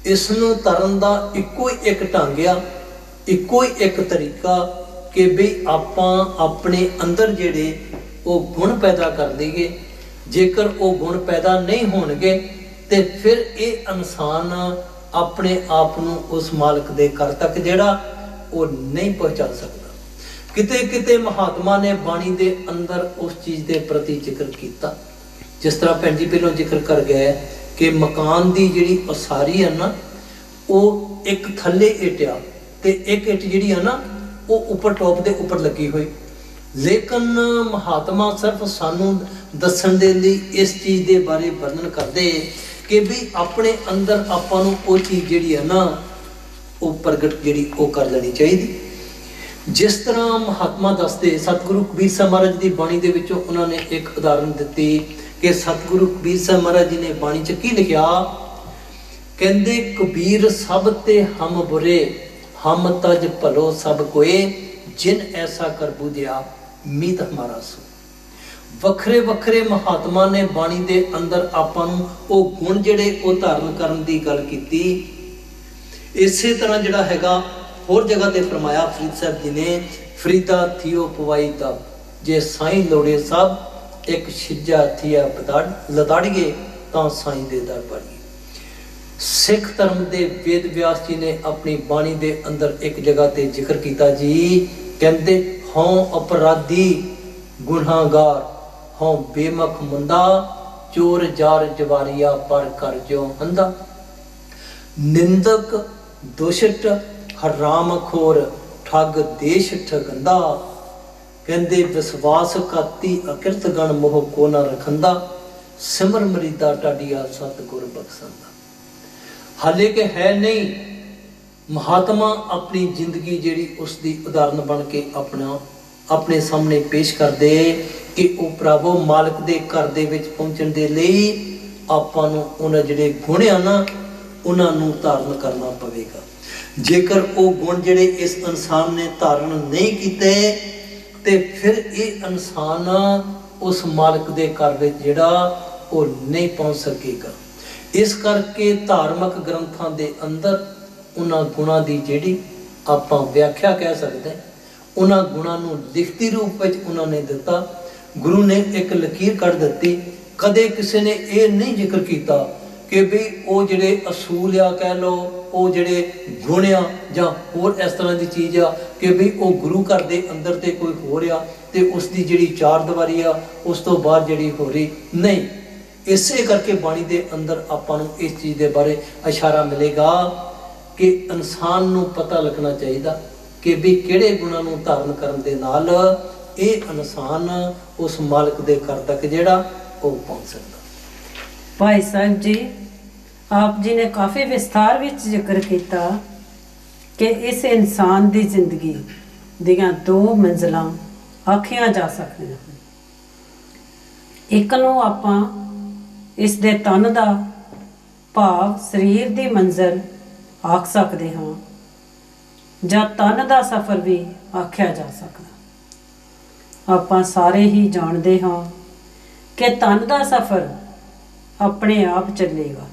ਇਸ ਨੂੰ ਤਰਨ ਦਾ ਇੱਕੋ ਹੀ ਇੱਕ ਢੰਗ ਆ, ਇੱਕੋ ਹੀ ਇੱਕ ਤਰੀਕਾ ਕਿ ਬਈ ਆਪਾਂ ਆਪਣੇ ਅੰਦਰ ਜਿਹੜੇ ਉਹ ਗੁਣ ਪੈਦਾ ਕਰ ਲਈਏ। ਜੇਕਰ ਉਹ ਗੁਣ ਪੈਦਾ ਨਹੀਂ ਹੋਣਗੇ ਤੇ ਫਿਰ ਇਹ ਇਨਸਾਨ ਆਪਣੇ ਆਪ ਨੂੰ ਉਸ ਮਾਲਕ ਦੇ ਘਰ ਤੱਕ ਜਿਹੜਾ ਉਹ ਨਹੀਂ ਪਹੁੰਚਾ ਸਕਦਾ। ਕਿਤੇ ਕਿਤੇ ਮਹਾਤਮਾ ਨੇ ਬਾਣੀ ਦੇ ਅੰਦਰ ਉਸ ਚੀਜ਼ ਦੇ ਪ੍ਰਤੀ ਜ਼ਿਕਰ ਕੀਤਾ, ਜਿਸ ਤਰ੍ਹਾਂ ਭੈਣ ਜੀ ਪਹਿਲਾਂ ਜ਼ਿਕਰ ਕਰ ਗਏ ਕਿ ਮਕਾਨ ਦੀ ਜਿਹੜੀ ਉਸਾਰੀ ਹੈ ਨਾ, ਉਹ ਇੱਕ ਥੱਲੇ ਇੱਟ ਆ ਤੇ ਇੱਕ ਇੱਟ ਜਿਹੜੀ ਆ ਨਾ ਉਹ ਉੱਪਰ ਟੋਪ ਦੇ ਉੱਪਰ ਲੱਗੀ ਹੋਈ। ਲੇਕਿਨ ਮਹਾਤਮਾ ਸਿਰਫ ਸਾਨੂੰ ਦੱਸਣ ਦੇ ਲਈ ਇਸ ਚੀਜ਼ ਦੇ ਬਾਰੇ ਵਰਣਨ ਕਰਦੇ ਕਿ ਵੀ ਆਪਣੇ ਅੰਦਰ ਆਪਾਂ ਨੂੰ ਉਹ ਚੀਜ਼ ਜਿਹੜੀ ਹੈ ਨਾ ਉਹ ਪ੍ਰਗਟ ਜਿਹੜੀ ਉਹ ਕਰ ਲੈਣੀ ਚਾਹੀਦੀ। ਜਿਸ ਤਰ੍ਹਾਂ ਮਹਾਤਮਾ ਦੱਸਦੇ, ਸਤਿਗੁਰੂ ਕਬੀਰ ਸਾਹਿਬ ਮਹਾਰਾਜ ਦੀ ਬਾਣੀ ਦੇ ਵਿੱਚੋਂ ਉਹਨਾਂ ਨੇ ਇੱਕ ਉਦਾਹਰਨ ਦਿੱਤੀ ਕਿ ਸਤਿਗੁਰੂ ਕਬੀਰ ਸਾਹਿਬ ਮਹਾਰਾਜ ਜੀ ਨੇ ਬਾਣੀ 'ਚ ਕੀ ਲਿਖਿਆ। ਕਹਿੰਦੇ ਕਬੀਰ ਸਭ ਤੇ ਹਮ ਬੁਰੇ, ਹਮ ਤਜ ਭਲੋ ਸਭ ਕੋਏ, ਜਿਨ ਐਸਾ ਕਰ ਬੁਝਿਆ ਮੀਤ ਹਮਾਰਾ ਸੋ। ਵੱਖਰੇ ਵੱਖਰੇ ਮਹਾਤਮਾ ਨੇ ਬਾਣੀ ਦੇ ਅੰਦਰ ਆਪਾਂ ਨੂੰ ਉਹ ਗੁਣ ਜਿਹੜੇ ਉਹ ਧਾਰਨ ਕਰਨ ਦੀ ਗੱਲ ਕੀਤੀ। ਇਸੇ ਤਰ੍ਹਾਂ ਜਿਹੜਾ ਹੈਗਾ ਹੋਰ ਜਗ੍ਹਾ ਤੇ ਫਰਮਾਇਆ ਫਰੀਦ ਸਾਹਿਬ ਜੀ ਨੇ, ਫਰੀਦਾ ਥੀਓ ਪਵਾਈ ਦਾ ਜੇ ਸਾਈਂ ਲੋੜੇ ਸਭ, ਇੱਕ ਛਿੱਜਾ ਥੀਆ ਲਤਾੜੀਏ ਤਾਂ ਸਾਈਂ ਦੇ ਦਰ ਪੜੀਏ। ਸਿੱਖ ਧਰਮ ਦੇ ਵੇਦ ਵਿਆਸ ਜੀ ਨੇ ਆਪਣੀ ਬਾਣੀ ਦੇ ਅੰਦਰ ਇੱਕ ਜਗ੍ਹਾ ਤੇ ਜ਼ਿਕਰ ਕੀਤਾ ਜੀ। ਕਹਿੰਦੇ ਹਉ ਅਪਰਾਧੀ ਗੁਨਾਹਗਾਰ, ਹਉ ਬੇਮਖ ਮੁੰਦਾ, ਚੋਰ ਜਾਰ ਜਵਾਰੀਆ ਪਰ ਕਰ ਜੋ ਹੰਦਾ। ਨਿੰਦਕ ਦੁਸ਼ਟ ਹਰਾਮ ਖੋਰ, ਠੱਗ ਦੇਸ਼ ਠਗੰਦਾ। ਕਹਿੰਦੇ ਵਿਸ਼ਵਾਸ ਕਾਤੀ ਅਕਿਰਤ ਗਣ ਮੋਹ ਕੋ ਨਾ ਰਖੰਦਾ, ਸਿਮਰ ਮਰੀਦਾ ਟਾਡੀਆ ਸਤਿਗੁਰ ਬਖਸ਼ੰਦਾ। ਹਾਲੇ ਕਿ ਹੈ ਨਹੀਂ, ਮਹਾਤਮਾ ਆਪਣੀ ਜ਼ਿੰਦਗੀ ਜਿਹੜੀ ਉਸ ਦੀ ਉਦਾਹਰਨ ਬਣ ਕੇ ਆਪਣੇ ਸਾਹਮਣੇ ਪੇਸ਼ ਕਰਦੇ ਕਿ ਉਹ ਪ੍ਰਭੂ ਮਾਲਕ ਦੇ ਘਰ ਦੇ ਵਿੱਚ ਪਹੁੰਚਣ ਦੇ ਲਈ ਆਪਾਂ ਨੂੰ ਉਹਨਾਂ ਜਿਹੜੇ ਗੁਣ ਆ ਨਾ ਉਹਨਾਂ ਨੂੰ ਧਾਰਨ ਕਰਨਾ ਪਵੇਗਾ। ਜੇਕਰ ਉਹ ਗੁਣ ਜਿਹੜੇ ਇਸ ਇਨਸਾਨ ਨੇ ਧਾਰਨ ਨਹੀਂ ਕੀਤੇ ਤੇ ਫਿਰ ਇਹ ਇਨਸਾਨ ਉਸ ਮਾਲਕ ਦੇ ਘਰ ਵਿੱਚ ਜਿਹੜਾ ਉਹ ਨਹੀਂ ਪਹੁੰਚ ਸਕੇਗਾ। ਇਸ ਕਰਕੇ ਧਾਰਮਿਕ ਗ੍ਰੰਥਾਂ ਦੇ ਅੰਦਰ ਉਹਨਾਂ ਗੁਣਾਂ ਦੀ ਜਿਹੜੀ ਆਪਾਂ ਵਿਆਖਿਆ ਕਹਿ ਸਕਦੇ, ਉਹਨਾਂ ਗੁਣਾਂ ਨੂੰ ਲਿਖਤੀ ਰੂਪ ਵਿੱਚ ਉਹਨਾਂ ਨੇ ਦਿੱਤਾ। ਗੁਰੂ ਨੇ ਇੱਕ ਲਕੀਰ ਕੱਢ ਦਿੱਤੀ। ਕਦੇ ਕਿਸੇ ਨੇ ਇਹ ਨਹੀਂ ਜ਼ਿਕਰ ਕੀਤਾ ਕਿ ਵੀ ਉਹ ਜਿਹੜੇ ਅਸੂਲ ਆ ਕਹਿ ਲਓ, ਉਹ ਜਿਹੜੇ ਗੁਣ ਆ ਜਾਂ ਹੋਰ ਇਸ ਤਰ੍ਹਾਂ ਦੀ ਚੀਜ਼ ਆ ਕਿ ਵੀ ਉਹ ਗੁਰੂ ਘਰ ਦੇ ਅੰਦਰ ਤੇ ਕੋਈ ਹੋਰ ਆ ਤੇ ਉਸ ਦੀ ਜਿਹੜੀ ਚਾਰ ਦੀਵਾਰੀ ਆ ਉਸ ਤੋਂ ਬਾਅਦ ਜਿਹੜੀ ਹੋ ਰਹੀ ਨਹੀਂ। ਇਸੇ ਕਰਕੇ ਬਾਣੀ ਦੇ ਅੰਦਰ ਆਪਾਂ ਨੂੰ ਇਸ ਚੀਜ਼ ਦੇ ਬਾਰੇ ਇਸ਼ਾਰਾ ਮਿਲੇਗਾ ਕਿ ਇਨਸਾਨ ਨੂੰ ਪਤਾ ਲੱਗਣਾ ਚਾਹੀਦਾ ਕਿ ਵੀ ਕਿਹੜੇ ਗੁਣਾਂ ਨੂੰ ਧਾਰਨ ਕਰਨ ਦੇ ਨਾਲ ਇਹ ਇਨਸਾਨ ਉਸ ਮਾਲਕ ਦੇ ਘਰ ਤੱਕ ਜਿਹੜਾ ਉਹ ਪਹੁੰਚ ਸਕਦਾ। ਭਾਈ ਸਾਹਿਬ ਜੀ, ਆਪ ਜੀ ਨੇ ਕਾਫੀ ਵਿਸਥਾਰ ਵਿੱਚ ਜ਼ਿਕਰ ਕੀਤਾ ਕਿ ਇਸ ਇਨਸਾਨ ਦੀ ਜ਼ਿੰਦਗੀ ਦੀਆਂ ਦੋ ਮੰਜ਼ਿਲਾਂ ਆਖੀਆਂ ਜਾ ਸਕਦੀਆਂ ਹਨ। ਇੱਕ ਨੂੰ ਆਪਾਂ ਇਸ ਦੇ ਤਨ ਦਾ ਭਾਵ ਸਰੀਰ ਦੀ ਮੰਜ਼ਿਲ ਆਖ ਸਕਦੇ ਹਾਂ, ਜਾਂ ਤਨ ਦਾ ਸਫ਼ਰ ਵੀ ਆਖਿਆ ਜਾ ਸਕਦਾ। ਆਪਾਂ ਸਾਰੇ ਹੀ ਜਾਣਦੇ ਹਾਂ ਕਿ ਤਨ ਦਾ ਸਫ਼ਰ ਆਪਣੇ ਆਪ ਚੱਲੇਗਾ,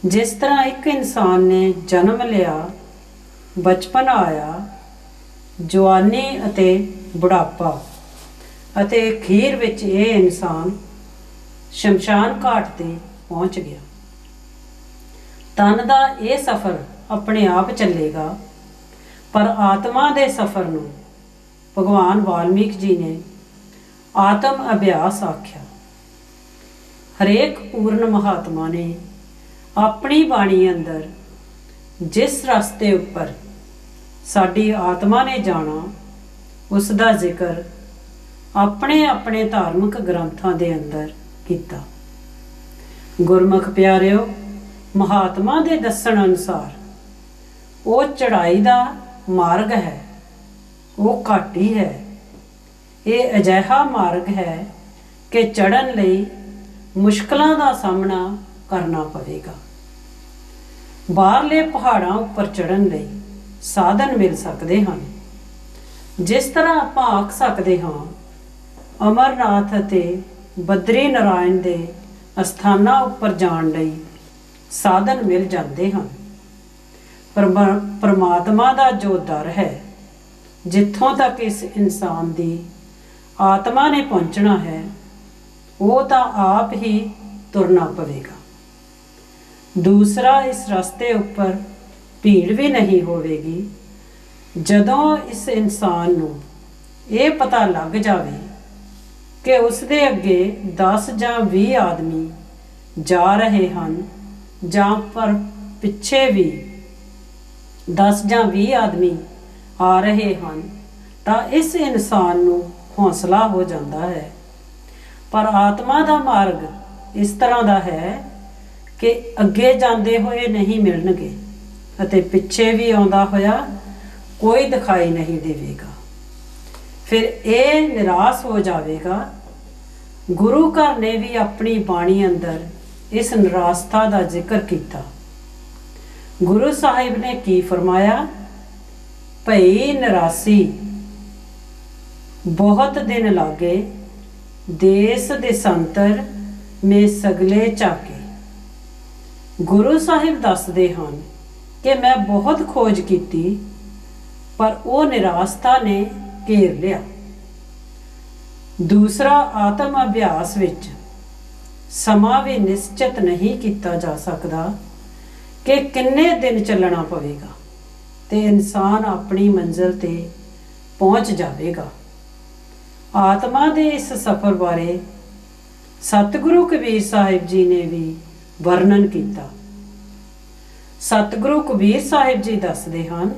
ਜਿਸ ਤਰ੍ਹਾਂ ਇੱਕ ਇਨਸਾਨ ਨੇ ਜਨਮ ਲਿਆ, ਬਚਪਨ ਆਇਆ, ਜਵਾਨੀ ਅਤੇ ਬੁਢਾਪਾ, ਅਤੇ ਅਖੀਰ ਵਿੱਚ ਇਹ ਇਨਸਾਨ ਸ਼ਮਸ਼ਾਨ ਘਾਟ ਤੇ ਪਹੁੰਚ ਗਿਆ। ਤਨ ਦਾ ਇਹ ਸਫ਼ਰ ਆਪਣੇ ਆਪ ਚੱਲੇਗਾ, ਪਰ ਆਤਮਾ ਦੇ ਸਫ਼ਰ ਨੂੰ ਭਗਵਾਨ ਵਾਲਮੀਕ ਜੀ ਨੇ ਆਤਮ ਅਭਿਆਸ ਆਖਿਆ। ਹਰੇਕ ਪੂਰਨ ਮਹਾਤਮਾ ਨੇ ਆਪਣੀ ਬਾਣੀ ਅੰਦਰ ਜਿਸ ਰਸਤੇ ਉੱਪਰ ਸਾਡੀ ਆਤਮਾ ਨੇ ਜਾਣਾ, ਉਸ ਦਾ ਜ਼ਿਕਰ ਆਪਣੇ ਆਪਣੇ ਧਾਰਮਿਕ ਗ੍ਰੰਥਾਂ ਦੇ ਅੰਦਰ ਕੀਤਾ। ਗੁਰਮੁਖ ਪਿਆਰਿਓ, ਮਹਾਤਮਾ ਦੇ ਦੱਸਣ ਅਨੁਸਾਰ ਉਹ ਚੜ੍ਹਾਈ ਦਾ ਮਾਰਗ ਹੈ, ਉਹ ਘਾਟੀ ਹੈ। ਇਹ ਅਜਿਹਾ ਮਾਰਗ ਹੈ ਕਿ ਚੜ੍ਹਨ ਲਈ ਮੁਸ਼ਕਲਾਂ ਦਾ ਸਾਹਮਣਾ ਕਰਨਾ ਪਵੇਗਾ। ਬਾਹਰਲੇ ਪਹਾੜਾਂ ਉੱਪਰ ਚੜ੍ਹਨ ਲਈ ਸਾਧਨ ਮਿਲ ਸਕਦੇ ਹਨ। ਜਿਸ ਤਰ੍ਹਾਂ ਆਪਾਂ ਆਖ ਸਕਦੇ ਹਾਂ, ਅਮਰਨਾਥ ਅਤੇ ਬਦਰੀ ਨਾਰਾਇਣ ਦੇ ਅਸਥਾਨਾਂ ਉੱਪਰ ਜਾਣ ਲਈ ਸਾਧਨ ਮਿਲ ਜਾਂਦੇ ਹਨ। ਪਰਮਾਤਮਾ ਦਾ ਜੋ ਦਰ ਹੈ, ਜਿੱਥੋਂ ਤੱਕ ਇਸ ਇਨਸਾਨ ਦੀ ਆਤਮਾ ਨੇ ਪਹੁੰਚਣਾ ਹੈ, ਉਹ ਤਾਂ ਆਪ ਹੀ ਤੁਰਨਾ ਪਵੇਗਾ। ਦੂਸਰਾ, ਇਸ ਰਸਤੇ ਉੱਪਰ ਭੀੜ ਵੀ ਨਹੀਂ ਹੋਵੇਗੀ। ਜਦੋਂ ਇਸ ਇਨਸਾਨ ਨੂੰ ਇਹ ਪਤਾ ਲੱਗ ਜਾਵੇ ਕਿ ਉਸ ਦੇ ਅੱਗੇ 10 ਜਾਂ 20 ਆਦਮੀ ਜਾ ਰਹੇ ਹਨ, ਜਾਂ ਪਰ ਪਿੱਛੇ ਵੀ 10 ਜਾਂ 20 ਆਦਮੀ ਆ ਰਹੇ ਹਨ, ਤਾਂ ਇਸ ਇਨਸਾਨ ਨੂੰ ਹੌਸਲਾ ਹੋ ਜਾਂਦਾ ਹੈ। ਪਰ ਆਤਮਾ ਦਾ ਮਾਰਗ ਇਸ ਤਰ੍ਹਾਂ ਦਾ ਹੈ ਕਿ ਅੱਗੇ ਜਾਂਦੇ ਹੋਏ ਨਹੀਂ ਮਿਲਣਗੇ ਅਤੇ ਪਿੱਛੇ ਵੀ ਆਉਂਦਾ ਹੋਇਆ ਕੋਈ ਦਿਖਾਈ ਨਹੀਂ ਦੇਵੇਗਾ। ਫਿਰ ਇਹ ਨਿਰਾਸ਼ ਹੋ ਜਾਵੇਗਾ। ਗੁਰੂ ਘਰ ਨੇ ਵੀ ਆਪਣੀ ਬਾਣੀ ਅੰਦਰ ਇਸ ਨਿਰਾਸ਼ਤਾ ਦਾ ਜ਼ਿਕਰ ਕੀਤਾ। ਗੁਰੂ ਸਾਹਿਬ ਨੇ ਕੀ ਫਰਮਾਇਆ? ਭਈ ਨਿਰਾਸੀ ਬਹੁਤ ਦਿਨ ਲਾਗੇ, ਦੇਸ ਦੇਸਾਂਤਰ ਮੇ ਸਗਲੇ ਝਾਕੇ। ਗੁਰੂ ਸਾਹਿਬ ਦੱਸਦੇ ਹਨ ਕਿ ਮੈਂ ਬਹੁਤ ਖੋਜ ਕੀਤੀ, ਪਰ ਉਹ ਨਿਰਾਸ਼ਤਾ ਨੇ ਘੇਰ ਲਿਆ। ਦੂਸਰਾ, ਆਤਮ ਅਭਿਆਸ ਵਿੱਚ ਸਮਾਂ ਵੀ ਨਿਸ਼ਚਿਤ ਨਹੀਂ ਕੀਤਾ ਜਾ ਸਕਦਾ ਕਿ ਕਿੰਨੇ ਦਿਨ ਚੱਲਣਾ ਪਵੇਗਾ ਤੇ ਇਨਸਾਨ ਆਪਣੀ ਮੰਜ਼ਿਲ ਤੇ ਪਹੁੰਚ ਜਾਵੇਗਾ। ਆਤਮਾ ਦੇ ਇਸ ਸਫ਼ਰ ਬਾਰੇ ਸਤਿਗੁਰੂ ਕਬੀਰ ਸਾਹਿਬ ਜੀ ਨੇ ਵੀ ਵਰਣਨ ਕੀਤਾ। ਸਤਿਗੁਰੂ ਕਬੀਰ ਸਾਹਿਬ ਜੀ ਦੱਸਦੇ ਹਨ,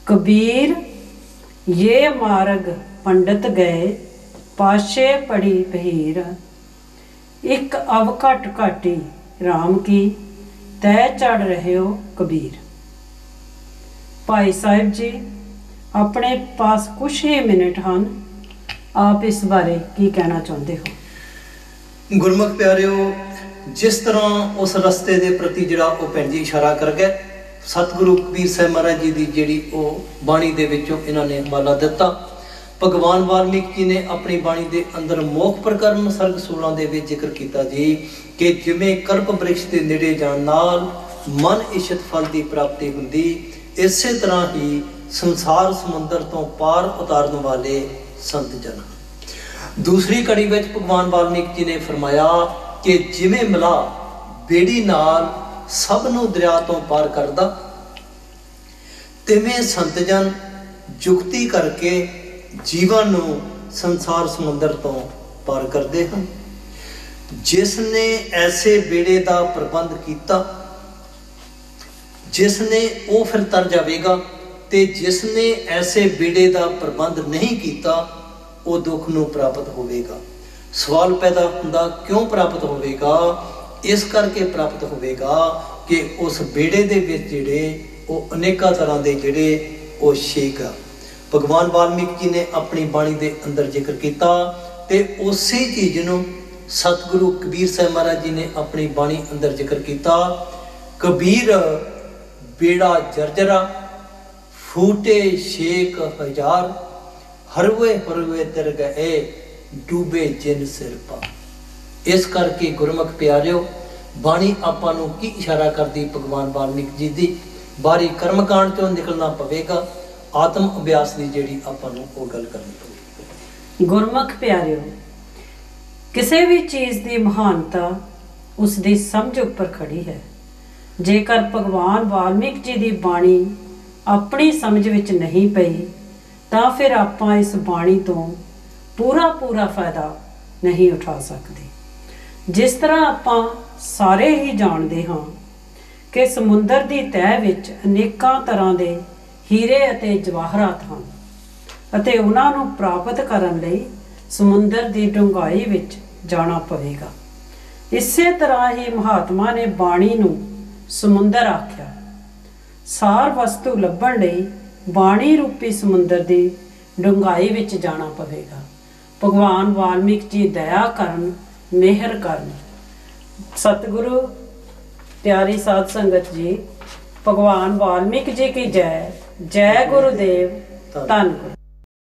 ਕਬੀਰ ਇਹ ਮਾਰਗ ਪੰਡਤ ਗਏ, ਪਾਸ਼ੇ ਪੜੀ ਬਹੀਰ, ਇੱਕ ਅਵਘਟ ਘਾਟੀ ਰਾਮ ਕੀ, ਤੈ ਚੜ ਰਹੇ ਹੋ ਕਬੀਰ। ਭਾਈ ਸਾਹਿਬ ਜੀ, ਆਪਣੇ ਪਾਸ ਕੁਛ ਹੀ ਮਿੰਟ ਹਨ, ਆਪ ਇਸ ਬਾਰੇ ਕੀ ਕਹਿਣਾ ਚਾਹੁੰਦੇ ਹੋ? ਗੁਰਮੁਖ ਪਿਆਰਿਓ, ਜਿਸ ਤਰ੍ਹਾਂ ਉਸ ਰਸਤੇ ਦੇ ਪ੍ਰਤੀ ਜਿਹੜਾ ਉਹ ਭੈਣ ਜੀ ਇਸ਼ਾਰਾ ਕਰ ਗਏ, ਸਤਿਗੁਰੂ ਕਬੀਰ ਸਾਹਿਬ ਮਹਾਰਾਜ ਜੀ ਦੀ ਜਿਹੜੀ ਉਹ ਬਾਣੀ ਦੇ ਵਿੱਚੋਂ ਇਹਨਾਂ ਨੇ ਹਵਾਲਾ ਦਿੱਤਾ। ਭਗਵਾਨ ਵਾਲਮੀਕ ਜੀ ਨੇ ਆਪਣੀ ਬਾਣੀ ਦੇ ਅੰਦਰ ਮੋਖ ਪ੍ਰਕਰਮ ਸਰਗ 16 ਦੇ ਵਿੱਚ ਜ਼ਿਕਰ ਕੀਤਾ ਜੀ ਕਿ ਜਿਵੇਂ ਕਲਪ ਬ੍ਰਿਕਸ਼ ਦੇ ਨੇੜੇ ਜਾਣ ਨਾਲ ਮਨ ਇਛਤ ਫਲ ਦੀ ਪ੍ਰਾਪਤੀ ਹੁੰਦੀ, ਇਸੇ ਤਰ੍ਹਾਂ ਹੀ ਸੰਸਾਰ ਸਮੁੰਦਰ ਤੋਂ ਪਾਰ ਉਤਾਰਨ ਵਾਲੇ ਸੰਤ ਜਨ। ਦੂਸਰੀ ਕੜੀ ਵਿੱਚ ਭਗਵਾਨ ਵਾਲਮੀਕ ਜੀ ਨੇ ਫਰਮਾਇਆ ਕਿ ਜਿਵੇਂ ਮਲਾ ਬੇੜੀ ਨਾਲ ਸਭ ਨੂੰ ਦਰਿਆ ਤੋਂ ਪਾਰ ਕਰਦਾ, ਤਿਵੇਂ ਸੰਤ ਜਨ ਜੁਗਤੀ ਕਰਕੇ ਜੀਵਨ ਨੂੰ ਸੰਸਾਰ ਸਮੁੰਦਰ ਤੋਂ ਪਾਰ ਕਰਦੇ ਹਨ। ਜਿਸ ਨੇ ਐਸੇ ਬੇੜੇ ਦਾ ਪ੍ਰਬੰਧ ਕੀਤਾ, ਜਿਸ ਨੇ ਉਹ ਫਿਰ ਤਰ ਜਾਵੇਗਾ, ਤੇ ਜਿਸ ਨੇ ਐਸੇ ਬੇੜੇ ਦਾ ਪ੍ਰਬੰਧ ਨਹੀਂ ਕੀਤਾ, ਉਹ ਦੁੱਖ ਨੂੰ ਪ੍ਰਾਪਤ ਹੋਵੇਗਾ। ਸਵਾਲ ਪੈਦਾ ਹੁੰਦਾ, ਕਿਉਂ ਪ੍ਰਾਪਤ ਹੋਵੇਗਾ? ਇਸ ਕਰਕੇ ਪ੍ਰਾਪਤ ਹੋਵੇਗਾ ਕਿ ਉਸ ਬੇੜੇ ਦੇ ਵਿੱਚ ਜਿਹੜੇ ਉਹ ਅਨੇਕਾਂ ਤਰ੍ਹਾਂ ਦੇ ਜਿਹੜੇ ਉਹ ਛੇਕ ਆ, ਭਗਵਾਨ ਵਾਲਮੀਕ ਜੀ ਨੇ ਆਪਣੀ ਬਾਣੀ ਦੇ ਅੰਦਰ ਜ਼ਿਕਰ ਕੀਤਾ, ਤੇ ਉਸੇ ਚੀਜ਼ ਨੂੰ ਸਤਿਗੁਰੂ ਕਬੀਰ ਸਾਹਿਬ ਮਹਾਰਾਜ ਜੀ ਨੇ ਆਪਣੀ ਬਾਣੀ ਅੰਦਰ ਜ਼ਿਕਰ ਕੀਤਾ। ਕਬੀਰ ਬੇੜਾ ਜਰਜਰਾ, ਫੂਟੇ ਛੇਕ ਹਜ਼ਾਰ, ਹਰਵੇ ਹਰਵੇ ਦਰ ਗਏ, ਡੂਬੇ ਜਿਨ ਸਿਰ ਪਾ। ਇਸ ਕਰਕੇ ਗੁਰਮੁਖ ਪਿਆਰਿਓ, ਬਾਣੀ ਆਪਾਂ ਨੂੰ ਕੀ ਇਸ਼ਾਰਾ ਕਰਦੀ? ਭਗਵਾਨ ਵਾਲਮੀਕ ਜੀ ਦੀ ਬਾਰੀ ਕਰਮਕਾਂਡ ਤੋਂ ਨਿਕਲਣਾ ਪਵੇਗਾ। ਆਤਮ ਅਭਿਆਸ ਦੀ ਜਿਹੜੀ ਆਪਾਂ ਨੂੰ ਉਹ ਗੱਲ ਕਰਨੀ ਪਵੇਗੀ। ਗੁਰਮੁਖ ਪਿਆਰਿਓ, ਕਿਸੇ ਵੀ ਚੀਜ਼ ਦੀ ਮਹਾਨਤਾ ਉਸ ਦੀ ਸਮਝ ਉੱਪਰ ਖੜੀ ਹੈ। ਜੇਕਰ ਭਗਵਾਨ ਵਾਲਮੀਕ ਜੀ ਦੀ ਬਾਣੀ ਆਪਣੀ ਸਮਝ ਵਿੱਚ ਨਹੀਂ ਪਈ ਤਾਂ ਫਿਰ ਆਪਾਂ ਇਸ ਬਾਣੀ ਤੋਂ ਪੂਰਾ ਫਾਇਦਾ ਨਹੀਂ ਉਠਾ ਸਕਦੇ। ਜਿਸ ਤਰ੍ਹਾਂ ਆਪਾਂ ਸਾਰੇ ਹੀ ਜਾਣਦੇ ਹਾਂ ਕਿ ਸਮੁੰਦਰ ਦੀ ਤਹਿ ਵਿੱਚ ਅਨੇਕਾਂ ਤਰ੍ਹਾਂ ਦੇ ਹੀਰੇ ਅਤੇ ਜਵਾਹਰਾਤ ਹਨ ਅਤੇ ਉਹਨਾਂ ਨੂੰ ਪ੍ਰਾਪਤ ਕਰਨ ਲਈ ਸਮੁੰਦਰ ਦੀ ਡੂੰਘਾਈ ਵਿੱਚ ਜਾਣਾ ਪਵੇਗਾ। ਇਸੇ ਤਰ੍ਹਾਂ ਹੀ ਮਹਾਤਮਾ ਨੇ ਬਾਣੀ ਨੂੰ ਸਮੁੰਦਰ ਆਖਿਆ। ਸਾਰ ਵਸਤੂ ਲੱਭਣ ਲਈ ਬਾਣੀ ਰੂਪੀ ਸਮੁੰਦਰ ਦੀ ਡੂੰਘਾਈ ਵਿੱਚ ਜਾਣਾ ਪਵੇਗਾ। ਭਗਵਾਨ ਵਾਲਮੀਕ ਜੀ ਦਇਆ ਕਰਨ, ਮਿਹਰ ਕਰਨ। ਸਤਿਗੁਰੂ ਪਿਆਰੀ ਸਾਧ ਸੰਗਤ ਜੀ, ਭਗਵਾਨ ਵਾਲਮੀਕ ਜੀ ਕੀ ਜੈ। ਜੈ ਗੁਰੂਦੇਵ, ਧੰਨ ਗੁਰੂ।